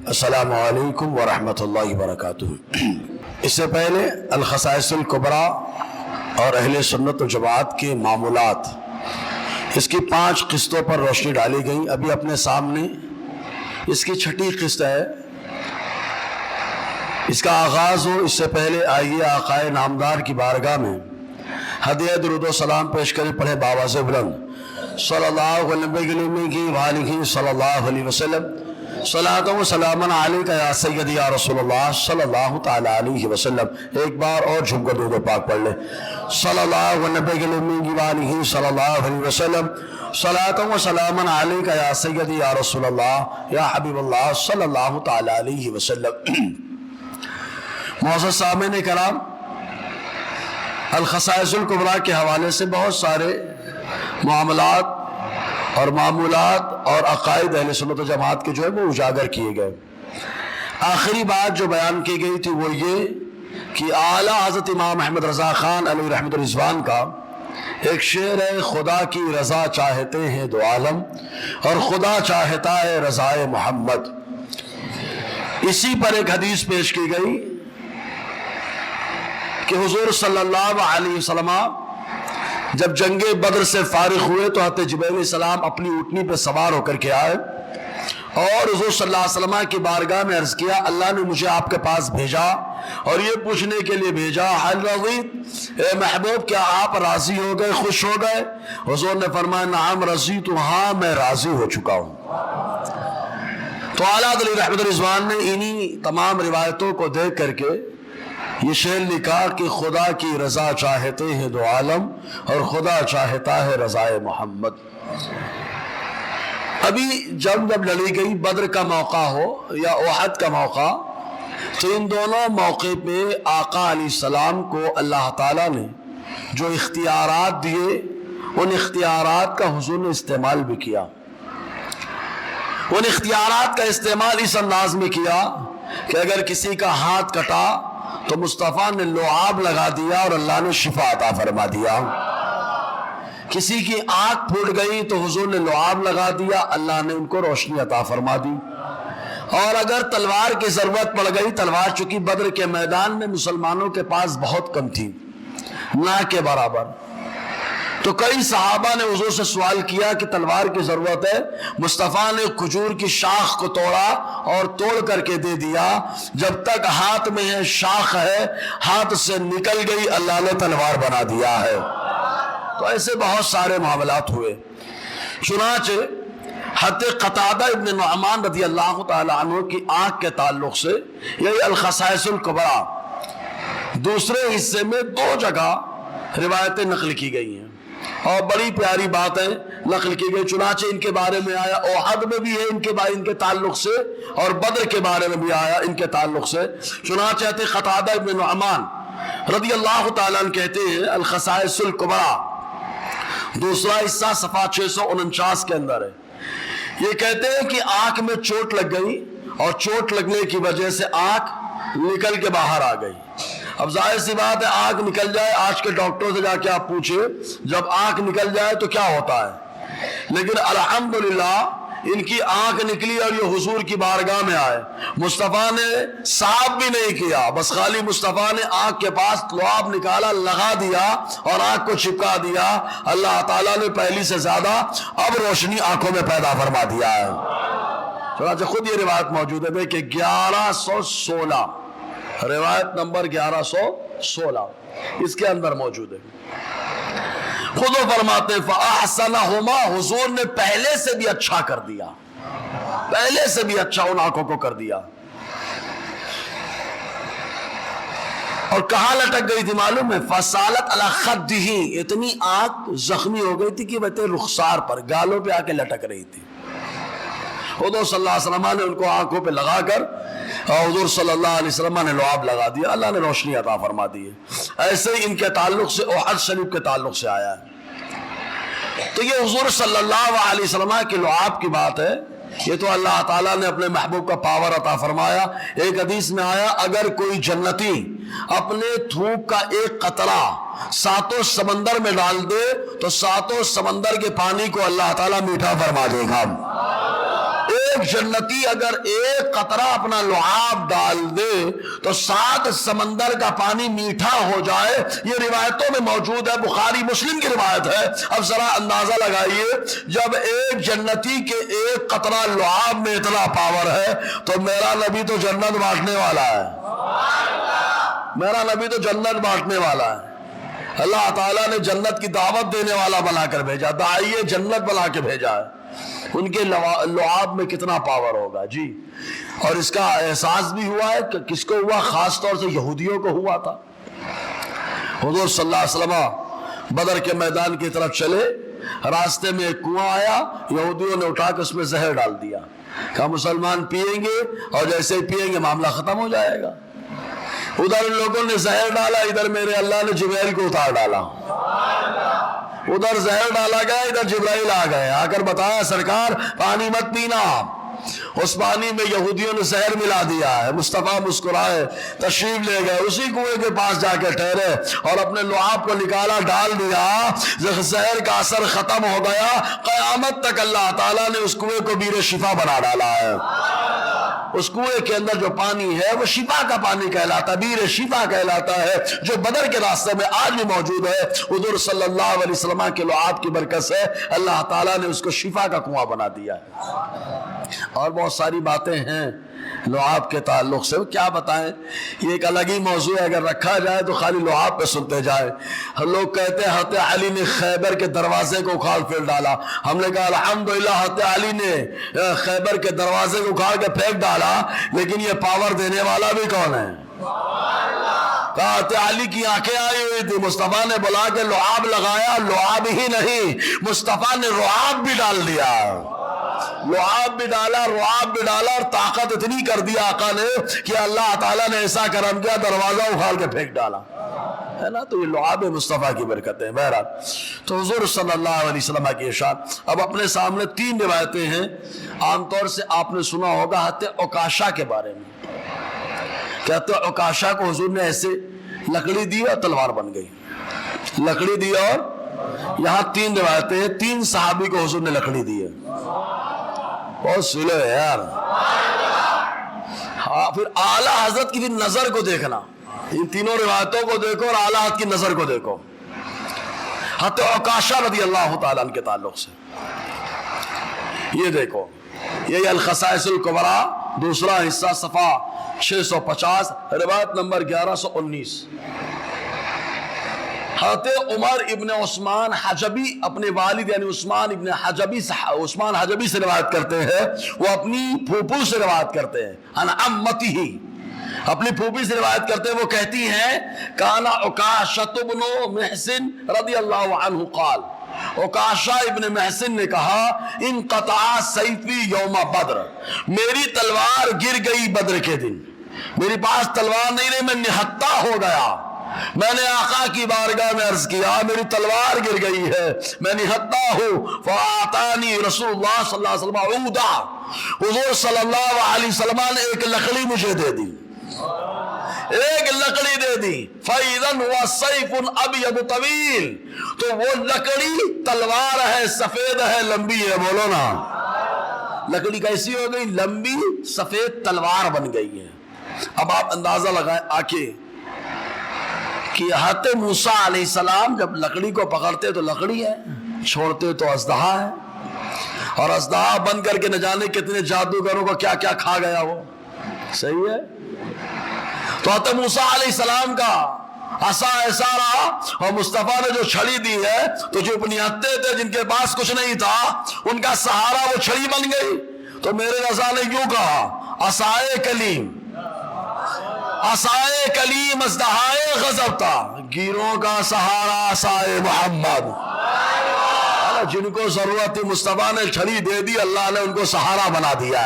السلام علیکم ورحمۃ اللہ وبرکاتہ۔ اس سے پہلے الخصائص الکبریٰ اور اہل سنت و جماعت کے معمولات، اس کی 5 قسطوں پر روشنی ڈالی گئی۔ ابھی اپنے سامنے اس کی 6ٹھی قسط ہے۔ اس کا آغاز ہو اس سے پہلے آئیے آقائے نامدار کی بارگاہ میں ہدیہ درود و سلام پیش کریں، پڑھے بآواز بلند صلی اللہ علیہ صلی اللہ علیہ وسلم، صلاۃ و سلام علیک یا سیدی یا رسول اللہ صلی اللہ تعالی علیہ وسلم۔ ایک بار اور جھم کر درود پاک پڑھ لیں، صلی اللہ علیہ صلی اللہ علیہ وسلم، صلاۃ و سلام علیک یا سیدی یا رسول اللہ یا حبیب اللہ صلی اللہ تعالی علیہ وسلم۔ معزز سامعین کرام، الخصائص الکبریٰ کے حوالے سے بہت سارے معاملات اور معمولات اور عقائد اہل سنت و جماعت کے جو ہے وہ اجاگر کیے گئے۔ آخری بات جو بیان کی گئی تھی وہ یہ کہ اعلیٰ حضرت امام احمد رضا خان علیہ رحمۃ الرضوان کا ایک شعر ہے، خدا کی رضا چاہتے ہیں دو عالم اور خدا چاہتا ہے رضائے محمد۔ اسی پر ایک حدیث پیش کی گئی کہ حضور صلی اللہ علیہ وسلم جب جنگ بدر سے فارغ ہوئے تو حضرت جبرائیل علیہ السلام اپنی اونٹنی پہ سوار ہو کر کے آئے اور حضور صلی اللہ علیہ وسلم کی بارگاہ میں عرض کیا، اللہ نے مجھے آپ کے پاس بھیجا اور یہ پوچھنے کے لیے بھیجا، حل رضیت، اے محبوب کیا آپ راضی ہو گئے، خوش ہو گئے؟ حضور نے فرمایا نعم رضیت، ہاں میں راضی ہو چکا ہوں۔ تو اعلیٰ علیہ رحمۃ الرضوان نے انہی تمام روایتوں کو دیکھ کر کے یہ شعر لکھا کہ خدا کی رضا چاہتے ہیں دو عالم اور خدا چاہتا ہے رضائے محمد۔ ابھی جب لڑی گئی بدر کا موقع ہو یا احد کا موقع، تو ان دونوں موقع پہ آقا علیہ السلام کو اللہ تعالیٰ نے جو اختیارات دیے، ان اختیارات کا حضور نے استعمال بھی کیا۔ ان اختیارات کا استعمال اس انداز میں کیا کہ اگر کسی کا ہاتھ کٹا تو مصطفیٰ نے لعاب لگا دیا اور اللہ نے شفا عطا فرما دیا۔ کسی کی آنکھ پھوٹ گئی تو حضور نے لعاب لگا دیا، اللہ نے ان کو روشنی عطا فرما دی۔ اور اگر تلوار کی ضرورت پڑ گئی، تلوار چونکہ بدر کے میدان میں مسلمانوں کے پاس بہت کم تھی، نہ کے برابر، تو کئی صحابہ نے حضور سے سوال کیا کہ تلوار کی ضرورت ہے، مصطفیٰ نے کھجور کی شاخ کو توڑا اور توڑ کر کے دے دیا، جب تک ہاتھ میں ہے شاخ ہے، ہاتھ سے نکل گئی اللہ نے تلوار بنا دیا ہے۔ تو ایسے بہت سارے معاملات ہوئے۔ چنانچہ حضرت قتادہ ابن نعمان رضی اللہ تعالی عنہ کی آنکھ کے تعلق سے یہی الخصائص الکبریٰ دوسرے حصے میں 2 جگہ روایتیں نقل کی گئی ہیں اور بڑی پیاری باتیں نقل کی گئی۔ چنانچہ ان کے بارے میں آیا، احد میں بھی ہے ان کے تعلق سے، اور بدر کے بارے میں بھی آیا ان کے تعلق سے۔ چنانچہ حضرت قتادہ ابن نعمان رضی اللہ تعالیٰ عنہ کہتے ہیں الخصائص الکبریٰ دوسرا حصہ صفحہ 649 کے اندر ہے، یہ کہتے ہیں کہ آنکھ میں چوٹ لگ گئی اور چوٹ لگنے کی وجہ سے آنکھ نکل کے باہر آ گئی۔ اب ظاہر سی بات ہے، آنکھ نکل جائے، آج کے ڈاکٹر سے جا کے آپ پوچھیں جب آنکھ نکل جائے تو کیا ہوتا ہے، لیکن الحمدللہ ان کی آنکھ نکلی اور یہ حضور کی بارگاہ میں آئے، مصطفیٰ نے صاف بھی نہیں کیا، بس خالی مصطفیٰ نے آنکھ کے پاس لعاب نکالا، لگا دیا اور آنکھ کو چپکا دیا، اللہ تعالیٰ نے پہلی سے زیادہ اب روشنی آنکھوں میں پیدا فرما دیا ہے۔ چنانچہ خود یہ روایت موجود ہے، دیکھیں 1116 روایت نمبر 1116 اس کے اندر موجود ہے۔ خود وہ فرماتے ہیں فَأَحْسَنَهُمَا، حضور نے پہلے سے بھی اچھا کر دیا، پہلے سے بھی اچھا ان آنکھوں کو کر دیا۔ اور کہاں لٹک گئی تھی معلوم ہے؟ فَصَالَتْ عَلَى خَدِّهِ، اتنی آنکھ زخمی ہو گئی تھی کہ وہ رخسار پر، گالوں پہ آ کے لٹک رہی تھی۔ حضور صلی اللہ علیہ وسلم نے ان کو آنکھوں پہ لگا کر اور حضور صلی اللہ علیہ وسلم نے لعاب لگا دیا، اللہ نے روشنی عطا فرما دی ہے۔ ایسے ہی ان کے تعلق سے احد شریف کے تعلق سے آیا ہے۔ تو یہ حضور صلی اللہ علیہ وسلم کے لعاب کی بات ہے، یہ تو اللہ تعالیٰ نے اپنے محبوب کا پاور عطا فرمایا۔ ایک حدیث میں آیا اگر کوئی جنتی اپنے تھوک کا ایک قطرہ 7 سمندر میں ڈال دے تو 7 سمندر کے پانی کو اللہ تعالیٰ میٹھا فرما دے گا۔ ایک جنتی اگر ایک قطرہ اپنا لعاب ڈال دے تو 7 سمندر کا پانی میٹھا ہو جائے، یہ روایتوں میں موجود ہے، بخاری مسلم کی روایت ہے۔ اب ذرا اندازہ لگائیے، جب ایک جنتی کے ایک قطرہ لعاب میں اتنا پاور ہے تو میرا نبی تو جنت بانٹنے والا ہے، میرا نبی تو جنت بانٹنے والا ہے۔ اللہ تعالیٰ نے جنت کی دعوت دینے والا بنا کر بھیجا، داعیے جنت بنا کے بھیجا ہے۔ ان کے لعاب میں کتنا پاور ہوگا جی۔ اور اس کا احساس بھی ہوا ہے کہ کس کو ہوا؟ خاص طور سے یہودیوں کو ہوا تھا۔ حضور صلی اللہ علیہ وسلم بدر کے میدان کی طرف چلے، راستے میں ایک کنواں آیا، یہودیوں نے اٹھا کے اس میں زہر ڈال دیا، کہا مسلمان پیئیں گے اور جیسے ہی پیئیں گے معاملہ ختم ہو جائے گا۔ ادھر ان لوگوں نے زہر ڈالا، ادھر میرے اللہ نے جبرائیل کو اتار ڈالا، ادھر زہر ڈالا گیا، ادھر جبرائیل آ گئے، آ کر بتایا سرکار پانی مت پینا۔ اس پانی میں یہودیوں نے زہر ملا دیا ہے۔ مصطفیٰ مسکرائے، تشریف لے گئے، اسی کنویں کے پاس جا کے ٹھہرے اور اپنے لعاب کو نکالا، ڈال دیا، زہر کا اثر ختم ہو گیا۔ قیامت تک اللہ تعالیٰ نے اس کنویں کو بیر شفا بنا ڈالا ہے۔ اس کنویں کے اندر جو پانی ہے وہ شفا کا پانی کہلاتا ہے، بیر شفا کہلاتا ہے، جو بدر کے راستے میں آج بھی موجود ہے۔ حضور صلی اللہ علیہ وسلم کے لعاب کی برکت سے اللہ تعالیٰ نے اس کو شفا کا کنواں بنا دیا ہے۔ اور بہت ساری باتیں ہیں لعاب کے تعلق سے، کیا بتائیں، یہ ایک الگ ہی موضوع ہے، اگر رکھا جائے تو خالی لعاب پہ سنتے جائے۔ لوگ کہتے ہیں حضرت علی نے خیبر کے دروازے کو اکھاڑ پھیر ڈالا، ہم نے کہا الحمدللہ حضرت علی نے خیبر کے دروازے کو اکھاڑ کے پھینک ڈالا، لیکن یہ پاور دینے والا بھی کون ہے؟ حضرت علی کی آنکھیں آئی ہوئی تھی، مصطفیٰ نے بلا کے لعاب لگایا، لعاب ہی نہیں مصطفیٰ نے رعاب بھی ڈال دیا، لعاب بھی ڈالا، رعاب بھی ڈالا، اور طاقت اتنی کر دیا آقا نے کہ اللہ تعالیٰ نے ایسا کرم کیا دروازہ اکھاڑ کے پھینک ڈالا، ہے نا۔ تو یہ لعاب مصطفیٰ کی برکتیں۔ بہرحال تو حضور صلی اللہ علیہ وسلم کی ارشاد۔ اب اپنے سامنے 3 روایتیں ہیں، عام طور سے آپ نے سنا ہوگا حضرت عکاشہ کے بارے میں، کہتے ہیں عکاشہ کو حضور نے ایسے لکڑی دی اور تلوار بن گئی، لکڑی دی، اور یہاں 3 روایتیں ہیں، 3 صحابی کو حضور نے لکڑی دی ہے، بہت سلو ہے یار۔ ہاں، پھر اعلیٰ حضرت کی نظر کو دیکھنا، ان تینوں روایتوں کو دیکھو اور اعلیٰ حضرت کی نظر کو دیکھو۔ حضرت عکاشہ رضی اللہ تعالیٰ عنہ کے تعلق سے یہ دیکھو، یہ الخصائص الکبریٰ دوسرا حصہ صفحہ 650، روایت نمبر 1119۔ حضرت عمر ابن عثمان حجبی اپنے والد یعنی عثمان حجبی سے روایت کرتے ہیں، وہ اپنی پھوپھو سے روایت کرتے ہیں، ان عمتی ہی اپنی پھوپھی سے روایت کرتے ہیں، وہ کہتی ہیں کانا عکاشۃ بن محسن رضی اللہ عنہ قال، عکاشہ ابن محسن نے کہا انقطع سیفی یوم بدر، میری تلوار گر گئی بدر کے دن، میری پاس تلوار نہیں رہی، میں نہتہ ہو گیا، میں نے آقا کی بارگاہ میں عرض کیا میری تلوار گر گئی ہے، میں نہتہ ہوں، فاعطانی رسول اللہ صلی اللہ علیہ وسلم عودا، حضور صلی اللہ علیہ وسلم نے ایک لکڑی مجھے دے دی، ایک لکڑی دے دی، فَإِذًا هُوَ سَيْفٌ أَبْيَضُ طَوِيلٌ، تو وہ لکڑی تلوار ہے، سفید ہے، لمبی ہے، بولو نا، لکڑی کیسی ہو گئی؟ لمبی سفید تلوار بن گئی ہے۔ اب آپ اندازہ لگائیں آکے کہ حضرت موسیٰ علیہ السلام جب لکڑی کو پکڑتے تو لکڑی ہے، چھوڑتے تو اژدہا ہے، اور اژدہا بن کر کے نہ جانے کتنے جادوگروں کو کیا کیا کھا گیا وہ، صحیح ہے۔ تو حضرت موسیٰ علیہ السلام کا عصا ایسا رہا، اور مصطفیٰ نے جو چھڑی دی ہے تو جو اپنی ہتھے تھے جن کے پاس کچھ نہیں تھا ان کا سہارا وہ چھڑی بن گئی۔ تو میرے رضا نے کیوں کہا عصائے کلیم، عصائے کلیم ازدہائے غضب تھا، گیروں کا سہارا عصائے محمد، جن کو ضرورت تھی مصطفیٰ نے چھڑی دے دی، اللہ نے ان کو سہارا بنا دیا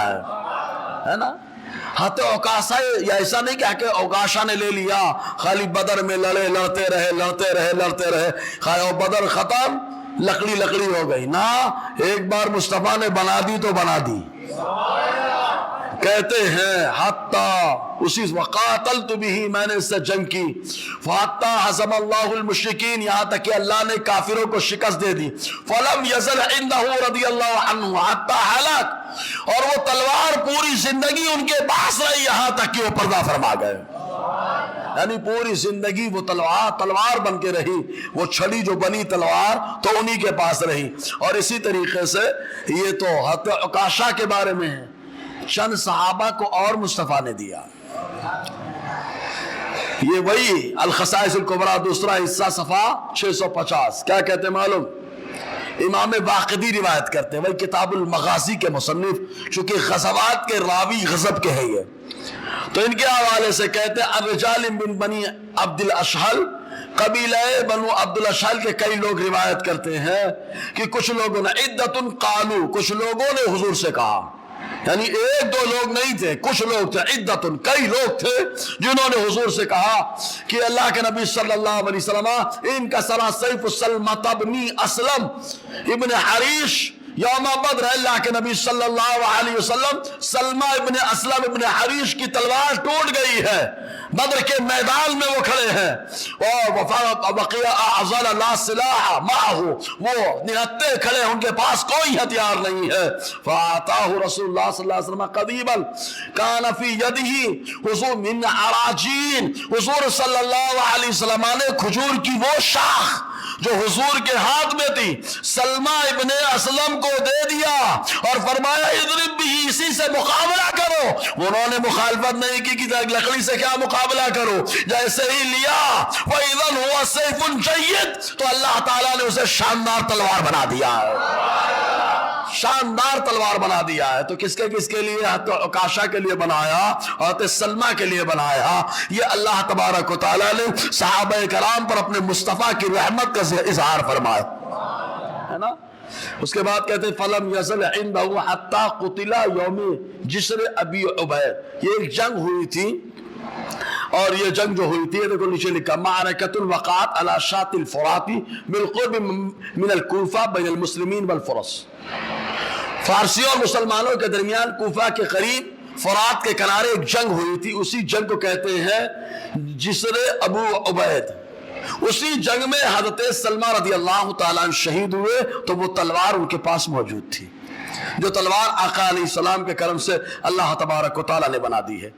ہے نا۔ حضرت عکاشہ ایسا نہیں کہ عکاشہ نے لے لیا، خالی بدر میں لڑتے رہے، خالی بدر ختم، لکڑی ہو گئی، نہ ایک بار مصطفیٰ نے بنا دی تو بنا دی، کہتے ہیں حتی اسی وقاتلت بھی میں نے اس سے جنگ کی فحتی حزم اللہ المشرکین یہاں تک کہ اللہ نے کافروں کو شکست دے دی فلم یزل عنہ رضی اللہ عنہ حتی حلق اور وہ تلوار پوری زندگی ان کے پاس رہی یہاں تک کہ وہ پردہ فرما گئے یعنی پوری زندگی وہ تلوار بن کے رہی وہ چھڑی جو بنی تلوار تو انہی کے پاس رہی اور اسی طریقے سے یہ تو حضرت عکاشہ کے بارے میں ہے چند صحابہ کو اور مصطفیٰ نے دیا یہ وہی الخصائص الکبریٰ دوسرا حصہ صفحہ 650 کیا کہتے ہیں معلوم امام باقری روایت کرتے ہیں وہی کتاب المغازی کے مصنف چونکہ غزوات کے راوی غضب کے ہیں یہ تو ان کے حوالے سے کہتے ہیں الرجال من بنی عبد الاشحل قبیلہ بنو عبد الاشحل کے کئی لوگ روایت کرتے ہیں کہ کچھ لوگوں نے عدت قالو کچھ لوگوں نے حضور سے کہا یعنی ایک دو لوگ نہیں تھے کچھ لوگ تھے عدت کئی لوگ تھے جنہوں نے حضور سے کہا کہ اللہ کے نبی صلی اللہ علیہ وسلم ان کا سرا سیف سلمۃ ابن اسلم ابن حریش یوم بدر اللہ کے نبی صلی اللہ علیہ وسلم سلمہ ابن اسلم ابن حریش کی تلوار ٹوٹ گئی ہے بدر کے میدان میں وہ کھڑے ہیں اور بقیہ اعزل لا سلاح معه وہ نہتے کھڑے ان کے پاس کوئی ہتھیار نہیں ہے فاتاہ رسول اللہ صلی اللہ علیہ وسلم قدیبا کان فی یدہ حضور من عراجین حضور صلی اللہ علیہ وسلم نے کھجور کی وہ شاخ جو حضور کے ہاتھ میں تھی سلمہ ابن اسلم کو دے دیا اور فرمایا اضرب بھی اسی سے مقابلہ کرو انہوں نے مخالفت نہیں کی کہ لکڑی سے کیا مقابلہ کرو جیسے ہی لیا فَإِذَنْ هُوَ سَيْفٌ جَيِّدٌ تو اللہ تعالیٰ نے اسے شاندار تلوار بنا دیا ہے شاندار تلوار بنا دیا ہے تو کس کے لیے حضرت عکاشہ کے لیے بنایا حضرت سلمہ کے لیے بنایا یہ اللہ تبارک و تعالیٰ نے صحابہ کرام پر اپنے مصطفیٰ کی رحمت کا اظہار فرمایا ہے نا اس کے بعد کہتے ہیں فلم یزل عندہ حتی قتل یوم جسر ابی عبید یہ ایک جنگ ہوئی تھی اور یہ جنگ جو ہوئی تھی دیکھو نیچے لکھا معرکۃ الوقات علی شاط الفرات بالقرب من الکوفہ بین المسلمین والفرس فارسیوں اور مسلمانوں کے درمیان کوفہ کے قریب فرات کے کنارے ایک جنگ ہوئی تھی اسی جنگ کو کہتے ہیں جسر ابو عبید اسی جنگ میں حضرت سلمہ رضی اللہ تعالیٰ عنہ شہید ہوئے تو وہ تلوار ان کے پاس موجود تھی جو تلوار آقا علیہ السلام کے کرم سے اللہ تبارک و تعالیٰ نے بنا دی ہے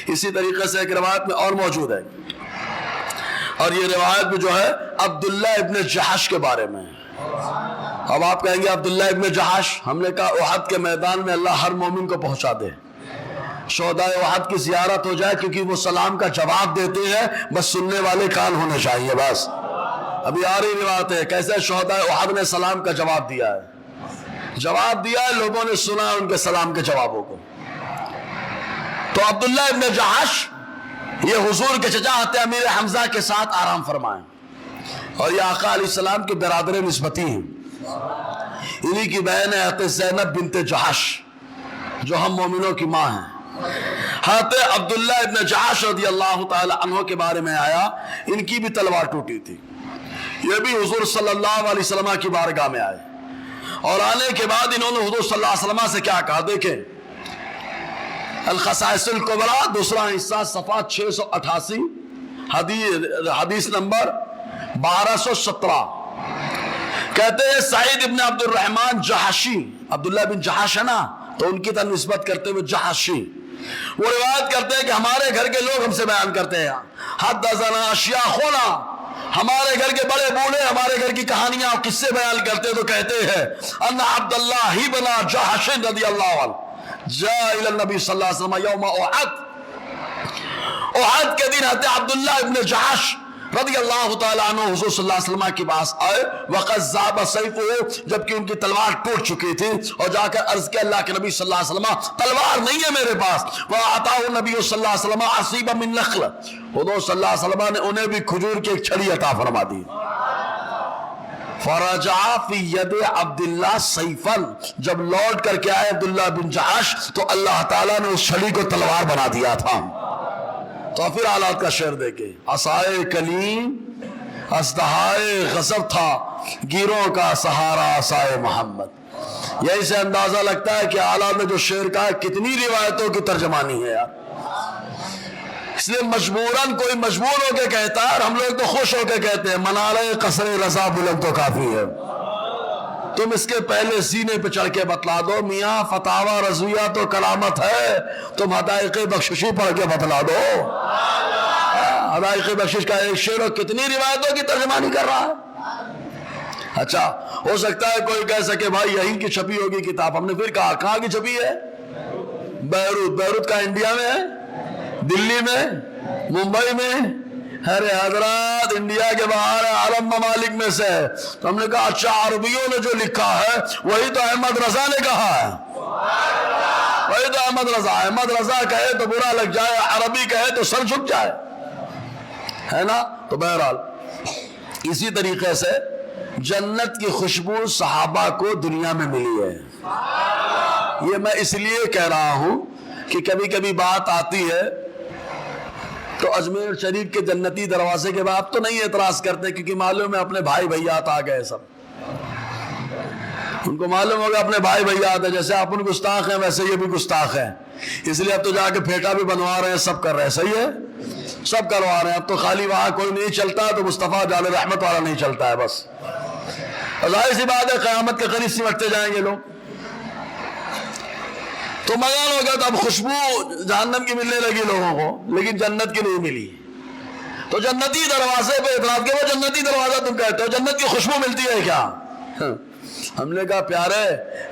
اسی طریقے سے ایک روایت میں اور موجود ہے اور یہ روایت میں جو ہے عبداللہ ابن جحش کے بارے میں اب آپ کہیں گے عبداللہ ابن جحش ہم نے کہا احد کے میدان میں اللہ ہر مومن کو پہنچا دے شہداء احد کی زیارت ہو جائے کیونکہ وہ سلام کا جواب دیتے ہیں بس سننے والے کان ہونے چاہیے بس ابھی آ رہی روایت ہے کیسے شہداء احد نے سلام کا جواب دیا ہے لوگوں نے سنا ان کے سلام کے جوابوں کو تو عبداللہ ابن جحش یہ حضور کے چچا حضرت امیر حمزہ کے ساتھ آرام فرمائیں اور یہ آقا علیہ السلام کے برادر نسبتی ہیں انہی کی بہن ہے حضرت زینب بنت جحش جو ہم مومنوں کی ماں ہیں حضرت عبداللہ ابن جحش رضی اللہ تعالی عنہ کے بارے میں آیا ان کی بھی تلوار ٹوٹی تھی یہ بھی حضور صلی اللہ علیہ وسلم کی بارگاہ میں آئے اور آنے کے بعد انہوں نے حضور صلی اللہ علیہ وسلم سے کیا کہا دیکھیں الخصائص الکبریٰ دوسرا حصہ صفحہ 688 حدیث نمبر 1217 کہتے ہیں سعید ابن عبد الرحمن جحشی عبداللہ بن جحش ہے نا تو ان کی طرح نسبت کرتے ہوئے جحشی وہ روایت کرتے ہیں کہ ہمارے گھر کے لوگ ہم سے بیان کرتے ہیں حدثنا اشیاخنا ہمارے گھر کے بڑے بوڑھے ہمارے گھر کی کہانیاں اور قصے بیان کرتے تو کہتے ہیں ان عبداللہ بن جحش رضی اللہ عنہ جاء الى النبی صلی اللہ علیہ وسلم یوم احد کے دن حضرت عبداللہ ابن جحش رضی اللہ تعالیٰ عنہ حضور صلی اللہ علیہ وسلم کے پاس آئے وقد ذاب سیفہ جبکہ ان کی تلوار ٹوٹ چکی تھی اور جا کر عرض کیا اللہ کے نبی صلی اللہ علیہ وسلم تلوار نہیں ہے میرے پاس وَعَطَاهُ النبی صلی اللہ علیہ وسلم عصیبا من نخل حضور صلی اللہ علیہ وسلم نے انہیں بھی کھجور کی ایک چھڑی عطا فرما دی فرجع فی ید عبداللہ سیفا جب لوٹ کر کے آئے عبداللہ بن جحش تو اللہ تعالیٰ نے اس چھڑی کو تلوار بنا دیا تھا تو پھر حالات کا شعر دیکھیں عصائے کلیم اسدہائے غضب تھا گیروں کا سہارا عصائے محمد یہی سے اندازہ لگتا ہے کہ اعلیٰ نے جو شعر کہا ہے کتنی روایتوں کی ترجمانی ہے یار. اس لیے مجبوراً کوئی مجبور ہو کے کہتا ہے اور ہم لوگ تو خوش ہو کے کہتے ہیں منارے قصر رضا بلند تو کافی ہے. تم اس کے پہلے سینے پہ چڑھ کے بتلا دو میاں فتاوی رضویہ تو کلامت ہے, تم حدائق بخششی پڑھ کے بتلا دو. حدائق بخشش کا ایک شعر کتنی روایتوں کی ترجمانی کر رہا ہے. اچھا ہو سکتا ہے کوئی کہہ سکے بھائی یہیں کی چھپی ہوگی کتاب. ہم نے پھر کہا کہاں کی چھپی ہے؟ بیروت کا انڈیا میں ہے, دلی میں, ممبئی میں. ارے حضرات انڈیا کے باہر عالم ممالک میں سے. تو ہم نے کہا اچھا عربیوں نے جو لکھا ہے وہی تو احمد رضا نے کہا ہے, وہی تو احمد رضا کہے تو برا لگ جائے, عربی کہے تو سر جھک جائے, ہے نا. تو بہرحال اسی طریقے سے جنت کی خوشبو صحابہ کو دنیا میں ملی ہے. یہ میں اس لیے کہہ رہا ہوں کہ کبھی کبھی بات آتی ہے تو اجمیر شریف کے جنتی دروازے کے بعد تو نہیں اعتراض کرتے کیونکہ معلوم ہے اپنے بھائی بھائیات آ گئے سب. ان کو معلوم ہوگا اپنے بھائی بھائیات ہیں, جیسے آپ ان گستاخ ہیں ویسے یہ بھی گستاخ ہیں. اس لیے اب تو جا کے پھیٹا بھی بنوا رہے ہیں, سب کر رہے ہیں. صحیح ہے, سب کروا رہے ہیں. اب تو خالی وہاں کوئی نہیں چلتا تو مصطفیٰ جان رحمت والا نہیں چلتا ہے بس. ظاہر سی بات ہے قیامت کے قریب سمٹتے جائیں گے لوگ. تو مگان ہو گیا تو اب خوشبو جہنم کی ملنے لگی لوگوں کو, لیکن جنت کی نہیں ملی. تو جنتی دروازے پہ اعتراض کیا, وہ جنتی دروازہ تم کہتے ہو, جنت کی خوشبو ملتی ہے کیا؟ ہم نے کہا پیارے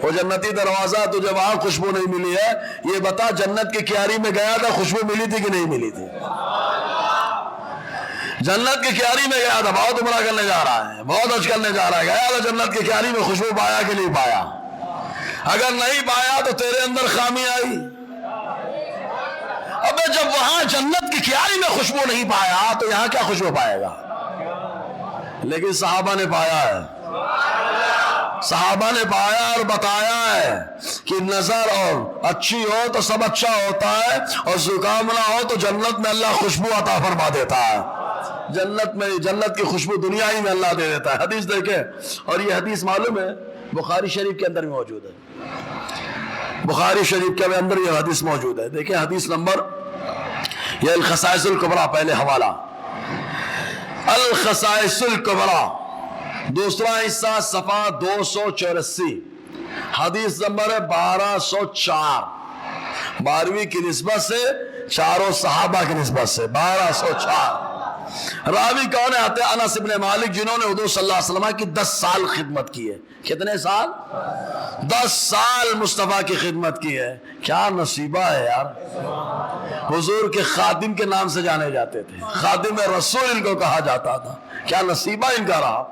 وہ جنتی دروازہ تجھے وہاں خوشبو نہیں ملی ہے, یہ بتا جنت کی کیاری میں گیا تھا خوشبو ملی تھی کہ نہیں ملی تھی؟ جنت کی کیاری میں گیا تھا, بہت عمرہ کرنے جا رہا ہے, بہت حج کرنے جا رہا ہے, گیا تھا جنت کی کیاری میں, خوشبو پایا کہ نہیں پایا؟ اگر نہیں پایا تو تیرے اندر خامی آئی. ابے جب وہاں جنت کی کیاری میں خوشبو نہیں پایا تو یہاں کیا خوشبو پائے گا؟ لیکن صحابہ نے پایا ہے, صحابہ نے پایا اور بتایا ہے کہ نظر اور اچھی ہو تو سب اچھا ہوتا ہے, اور زکام نہ ہو تو جنت میں اللہ خوشبو عطا فرما دیتا ہے. جنت کی خوشبو دنیا ہی میں اللہ دے دیتا ہے. حدیث دیکھیں, اور یہ حدیث معلوم ہے بخاری شریف کے اندر موجود ہے. بخاری شریف کے اندر یہ حدیث موجود ہے. دیکھیں حدیث نمبر یہ الخصائص الکبریٰ, پہلے حوالہ الخصائص الکبریٰ, دوسرا حصہ صفحہ 284, حدیث نمبر 1204, 12ویں کی نسبت سے, چاروں صحابہ کی نسبت سے 1204. راوی کون ہے؟ انس ابن مالک, جنہوں نے حضور صلی اللہ علیہ وسلم کی 10 سال خدمت کی ہے. کتنے سال؟ 10 سال مصطفیٰ کی خدمت کی ہے. کیا نصیبہ ہے یار. حضور کے خادم کے نام سے جانے جاتے تھے, خادم رسول ان کو کہا جاتا تھا. کیا نصیبہ ان کا رہا.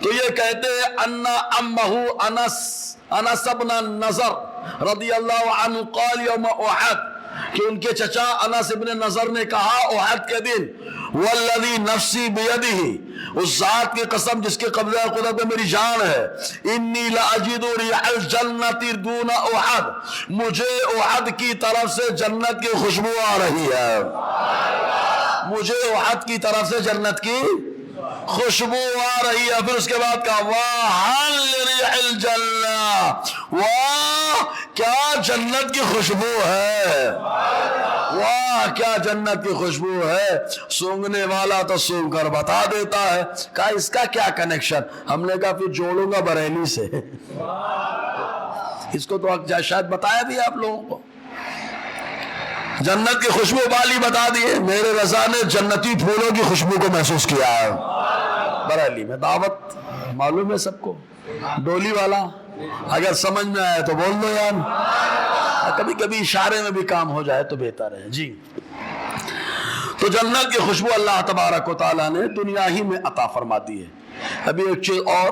تو یہ کہتے ہیں انا امہ انس ابن نضر رضی اللہ عنہ قال یوم احد, کہ ان کے چچا انس ابن نضر نے کہا احد کے دن, والذی نفسی بیدہ, اس ذات کی قسم جس کے قبضہ قدرت میں میری جان ہے, انی لاجد ریح الجنت دون احد, مجھے احد کی طرف سے جنت کی خوشبو آ رہی ہے. مجھے احد کی طرف سے جنت کی خوشبو آ رہی ہے. پھر اس کے بعد کہا واہ ریح الجنہ, واہ کیا جنت کی خوشبو ہے, واہ کیا جنت کی خوشبو ہے. سونگنے والا تو سونگ کر بتا دیتا ہے. کہا اس کا کیا کنیکشن؟ ہم نے کہا پھر جوڑوں گا بریلی سے. اس کو تو شاید بتایا بھی آپ لوگوں کو. جنت کی خوشبو والی بتا دیے. میرے رضا نے جنتی پھولوں کی خوشبو کو محسوس کیا ہے بریلی میں. دعوت معلوم ہے سب کو, ڈولی والا. اگر سمجھ میں آئے تو بول دو یار, کبھی کبھی اشارے میں بھی کام ہو جائے تو بہتر ہے. جی تو جنت کی خوشبو اللہ تبارک و تعالیٰ نے دنیا ہی میں عطا فرما دی ہے. ابھی ایک چیز اور,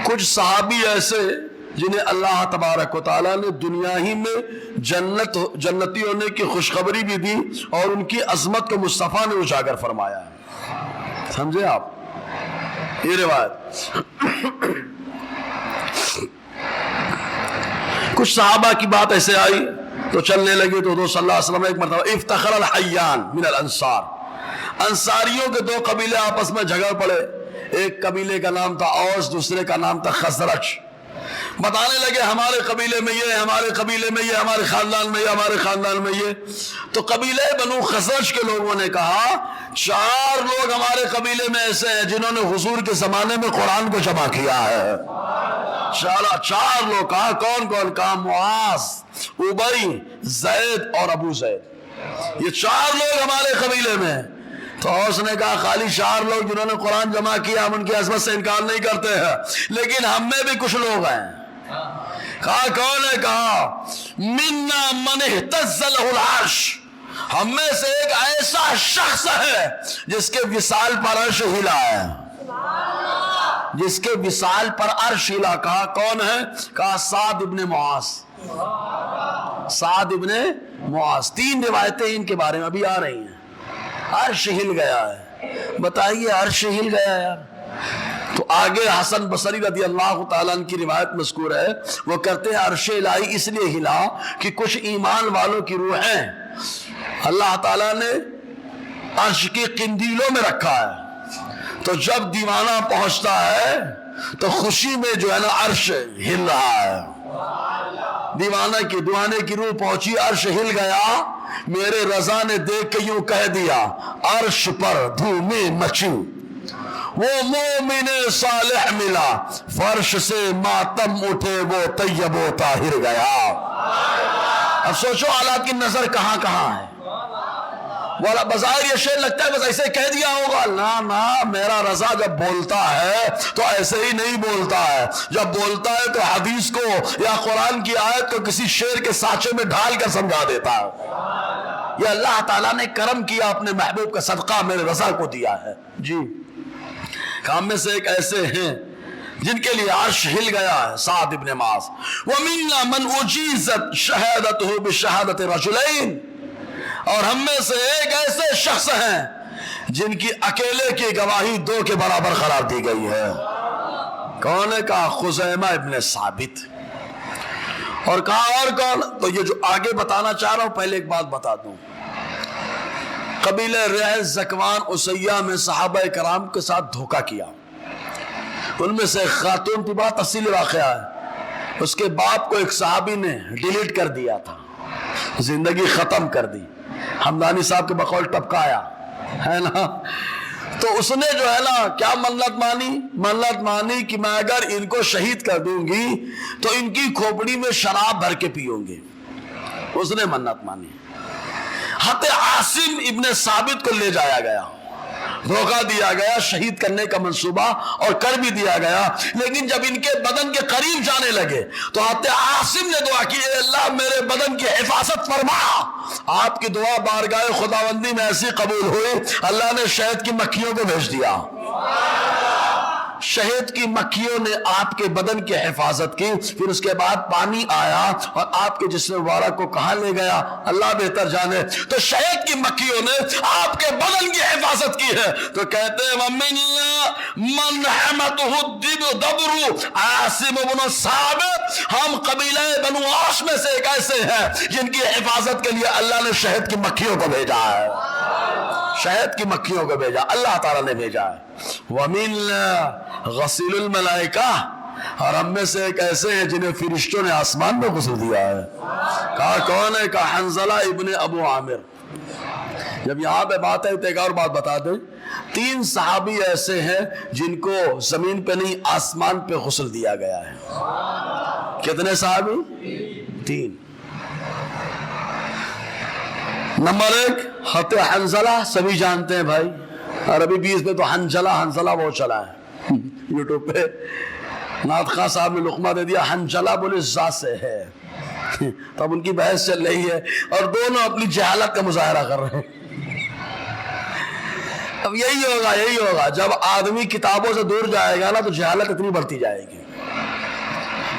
کچھ صحابی ایسے جنہیں اللہ تبارک و تعالیٰ نے دنیا ہی میں جنتی ہونے کی خوشخبری بھی دی, اور ان کی عظمت کو مصطفیٰ نے اجاگر فرمایا ہے. سمجھے آپ یہ روایت. کچھ صحابہ کی بات ایسے آئی تو چلنے لگے تو صلی اللہ علیہ وسلم ایک مرتبہ افتخر الحیان من الانصار, انصاریوں کے 2 قبیلے آپس میں جھگڑ پڑے. ایک قبیلے کا نام تھا اوس, دوسرے کا نام تھا خزرج. بتانے لگے ہمارے قبیلے میں یہ، ہمارے قبیلے میں یہ، ہمارے خاندان میں یہ، ہمارے خاندان میں یہ۔ تو قبیلے بنو خزرج کے لوگوں نے کہا 4 لوگ ہمارے قبیلے میں ایسے ہیں جنہوں نے حضور کے زمانے میں قرآن کو جمع کیا ہے۔ 4 لوگ۔ کہا کون کون؟ کہا معاذ، ابی، زید اور ابو زید، یہ 4 لوگ ہمارے قبیلے میں۔ تو اس نے کہا خالی 4 لوگ جنہوں نے قرآن جمع کیا، ہم ان کی عظمت سے انکار نہیں کرتے ہیں، لیکن ہم میں بھی کچھ لوگ ہیں۔ کہا کون ہے؟ کہا منا من اہتز لہ العرش، ہم میں سے ایک ایسا شخص ہے جس کے وصال پر عرش ہلا ہے، جس کے وصال پر عرش ہلا۔ کہا کون ہے؟ کہا سعد ابن معاذ، سعد ابن معاذ۔ 3 روایتیں ان کے بارے میں ابھی آ رہی ہیں۔ عرش ہل گیا ہے، بتائیے عرش ہل گیا ہے یار۔ تو آگے حسن بصری رضی اللہ تعالیٰ عنہ کی روایت مذکور ہے، وہ کہتے ہیں عرش الہی اس لیے ہلا کہ کچھ ایمان والوں کی روحیں اللہ تعالیٰ نے عرش کی قندیلوں میں رکھا ہے، تو جب دیوانہ پہنچتا ہے تو خوشی میں جو ہے نا عرش ہل رہا ہے۔ دیوانے کی روح پہنچی، عرش ہل گیا۔ میرے رضا نے دیکھ کے یوں کہہ دیا عرش پر دھومیں مچی، وہ مومن صالح ملا، فرش سے ماتم اٹھے وہ طیب و طاہر گیا۔ اب سوچو اعلیٰ کی نظر کہاں کہاں ہے۔ والا بظاہر یہ شعر لگتا ہے بس ایسے کہہ دیا ہوگا، نا میرا رضا جب بولتا ہے تو ایسے ہی نہیں بولتا ہے، جب بولتا ہے تو حدیث کو یا قرآن کی آیت کو کسی شعر کے سانچے میں ڈھال کر سمجھا دیتا ہے۔ یہ اللہ تعالیٰ نے کرم کیا، اپنے محبوب کا صدقہ میرے رضا کو دیا ہے۔ جی ہم میں سے ایک ایسے ہیں جن کے لیے عرش ہل گیا ہے، سعد ابن معاذ۔ وَمِنَّا مَنْ أُجِيزَتْ شَهَادَتُهُ بِشَهَادَةِ رَجُلَيْنِ، اور ہم میں سے ایک ایسے شخص ہیں جن کی اکیلے کی گواہی 2 کے برابر قرار دی گئی ہے۔ کون ہے؟ کہا خزیمہ ابن ثابت۔ اور کہا اور کون؟ تو یہ جو آگے بتانا چاہ رہا ہوں پہلے ایک بات بتا دوں۔ قبیلہ ریح زکوان اسیہ میں صحابہ کرام کے ساتھ دھوکہ کیا، ان میں سے ایک خاتون تھی، بہت تفصیلی واقعہ ہے۔ اس کے باپ کو ایک صحابی نے ڈیلیٹ کر دیا تھا، زندگی ختم کر دی، ہمدانی صاحب کے بقول ٹپکایا ہے نا۔ تو اس نے جو ہے نا کیا منت مانی کہ میں اگر ان کو شہید کر دوں گی تو ان کی کھوپڑی میں شراب بھر کے پیوں گے۔ اس نے منت مانی۔ حضرت عاصم ابن ثابت کو لے جایا گیا، دھوکہ دیا گیا، شہید کرنے کا منصوبہ اور کر بھی دیا گیا، لیکن جب ان کے بدن کے قریب جانے لگے تو حضرت عاصم نے دعا کی، اے اللہ میرے بدن کی حفاظت فرما۔ آپ کی دعا بارگاہ خداوندی میں ایسی قبول ہوئی، اللہ نے شہد کی مکھیوں کو بھیج دیا۔ شہد کی مکھیوں نے آپ کے بدن کی حفاظت کی، پھر اس کے بعد پانی آیا اور آپ کے جسم مبارک کو کہاں لے گیا اللہ بہتر جانے۔ تو شہد کی مکھیوں نے آپ کے بدن کی حفاظت کی ہے۔ تو کہتے ہیں وَمِنَّا مَنْ حَمَتُهُ الدَّبْرُ عاصم بن ثابت، ہم قبیلہ بنو عاص میں سے ایک ایسے ہیں جن کی حفاظت کے لیے اللہ نے شہد کی مکھیوں کو بھیجا ہے، شہد کی مکھیوں کو بھیجا، اللہ تعالیٰ نے بھیجا ہے۔ وَمِنَّا غسیل الملائکہ، اور ہم میں سے ایک ایسے ہیں جنہیں فرشتوں نے آسمان میں غسل دیا ہے۔ کہا کون ہے؟ کہا حنظلہ ابن ابو عامر۔ جب یہاں پہ بات ہے تو ایک اور بات بتا دیں، 3 صحابی ایسے ہیں جن کو زمین پہ نہیں آسمان پہ غسل دیا گیا ہے۔ کتنے صحابی؟ 3۔ نمبر 1 حضرت حنظلہ، سبھی جانتے ہیں بھائی، عربی 20 میں تو حنظلہ بہت چلا ہے، یوٹیوب پہ نعت خواہ صاحب نے لقمہ دے دیا، حنظلہ بولے ذات سے ہے، تب ان کی بحث چل رہی ہے اور دونوں اپنی جہالت کا مظاہرہ کر رہے ہیں۔ اب یہی ہوگا جب آدمی کتابوں سے دور جائے گا نا تو جہالت اتنی بڑھتی جائے گی،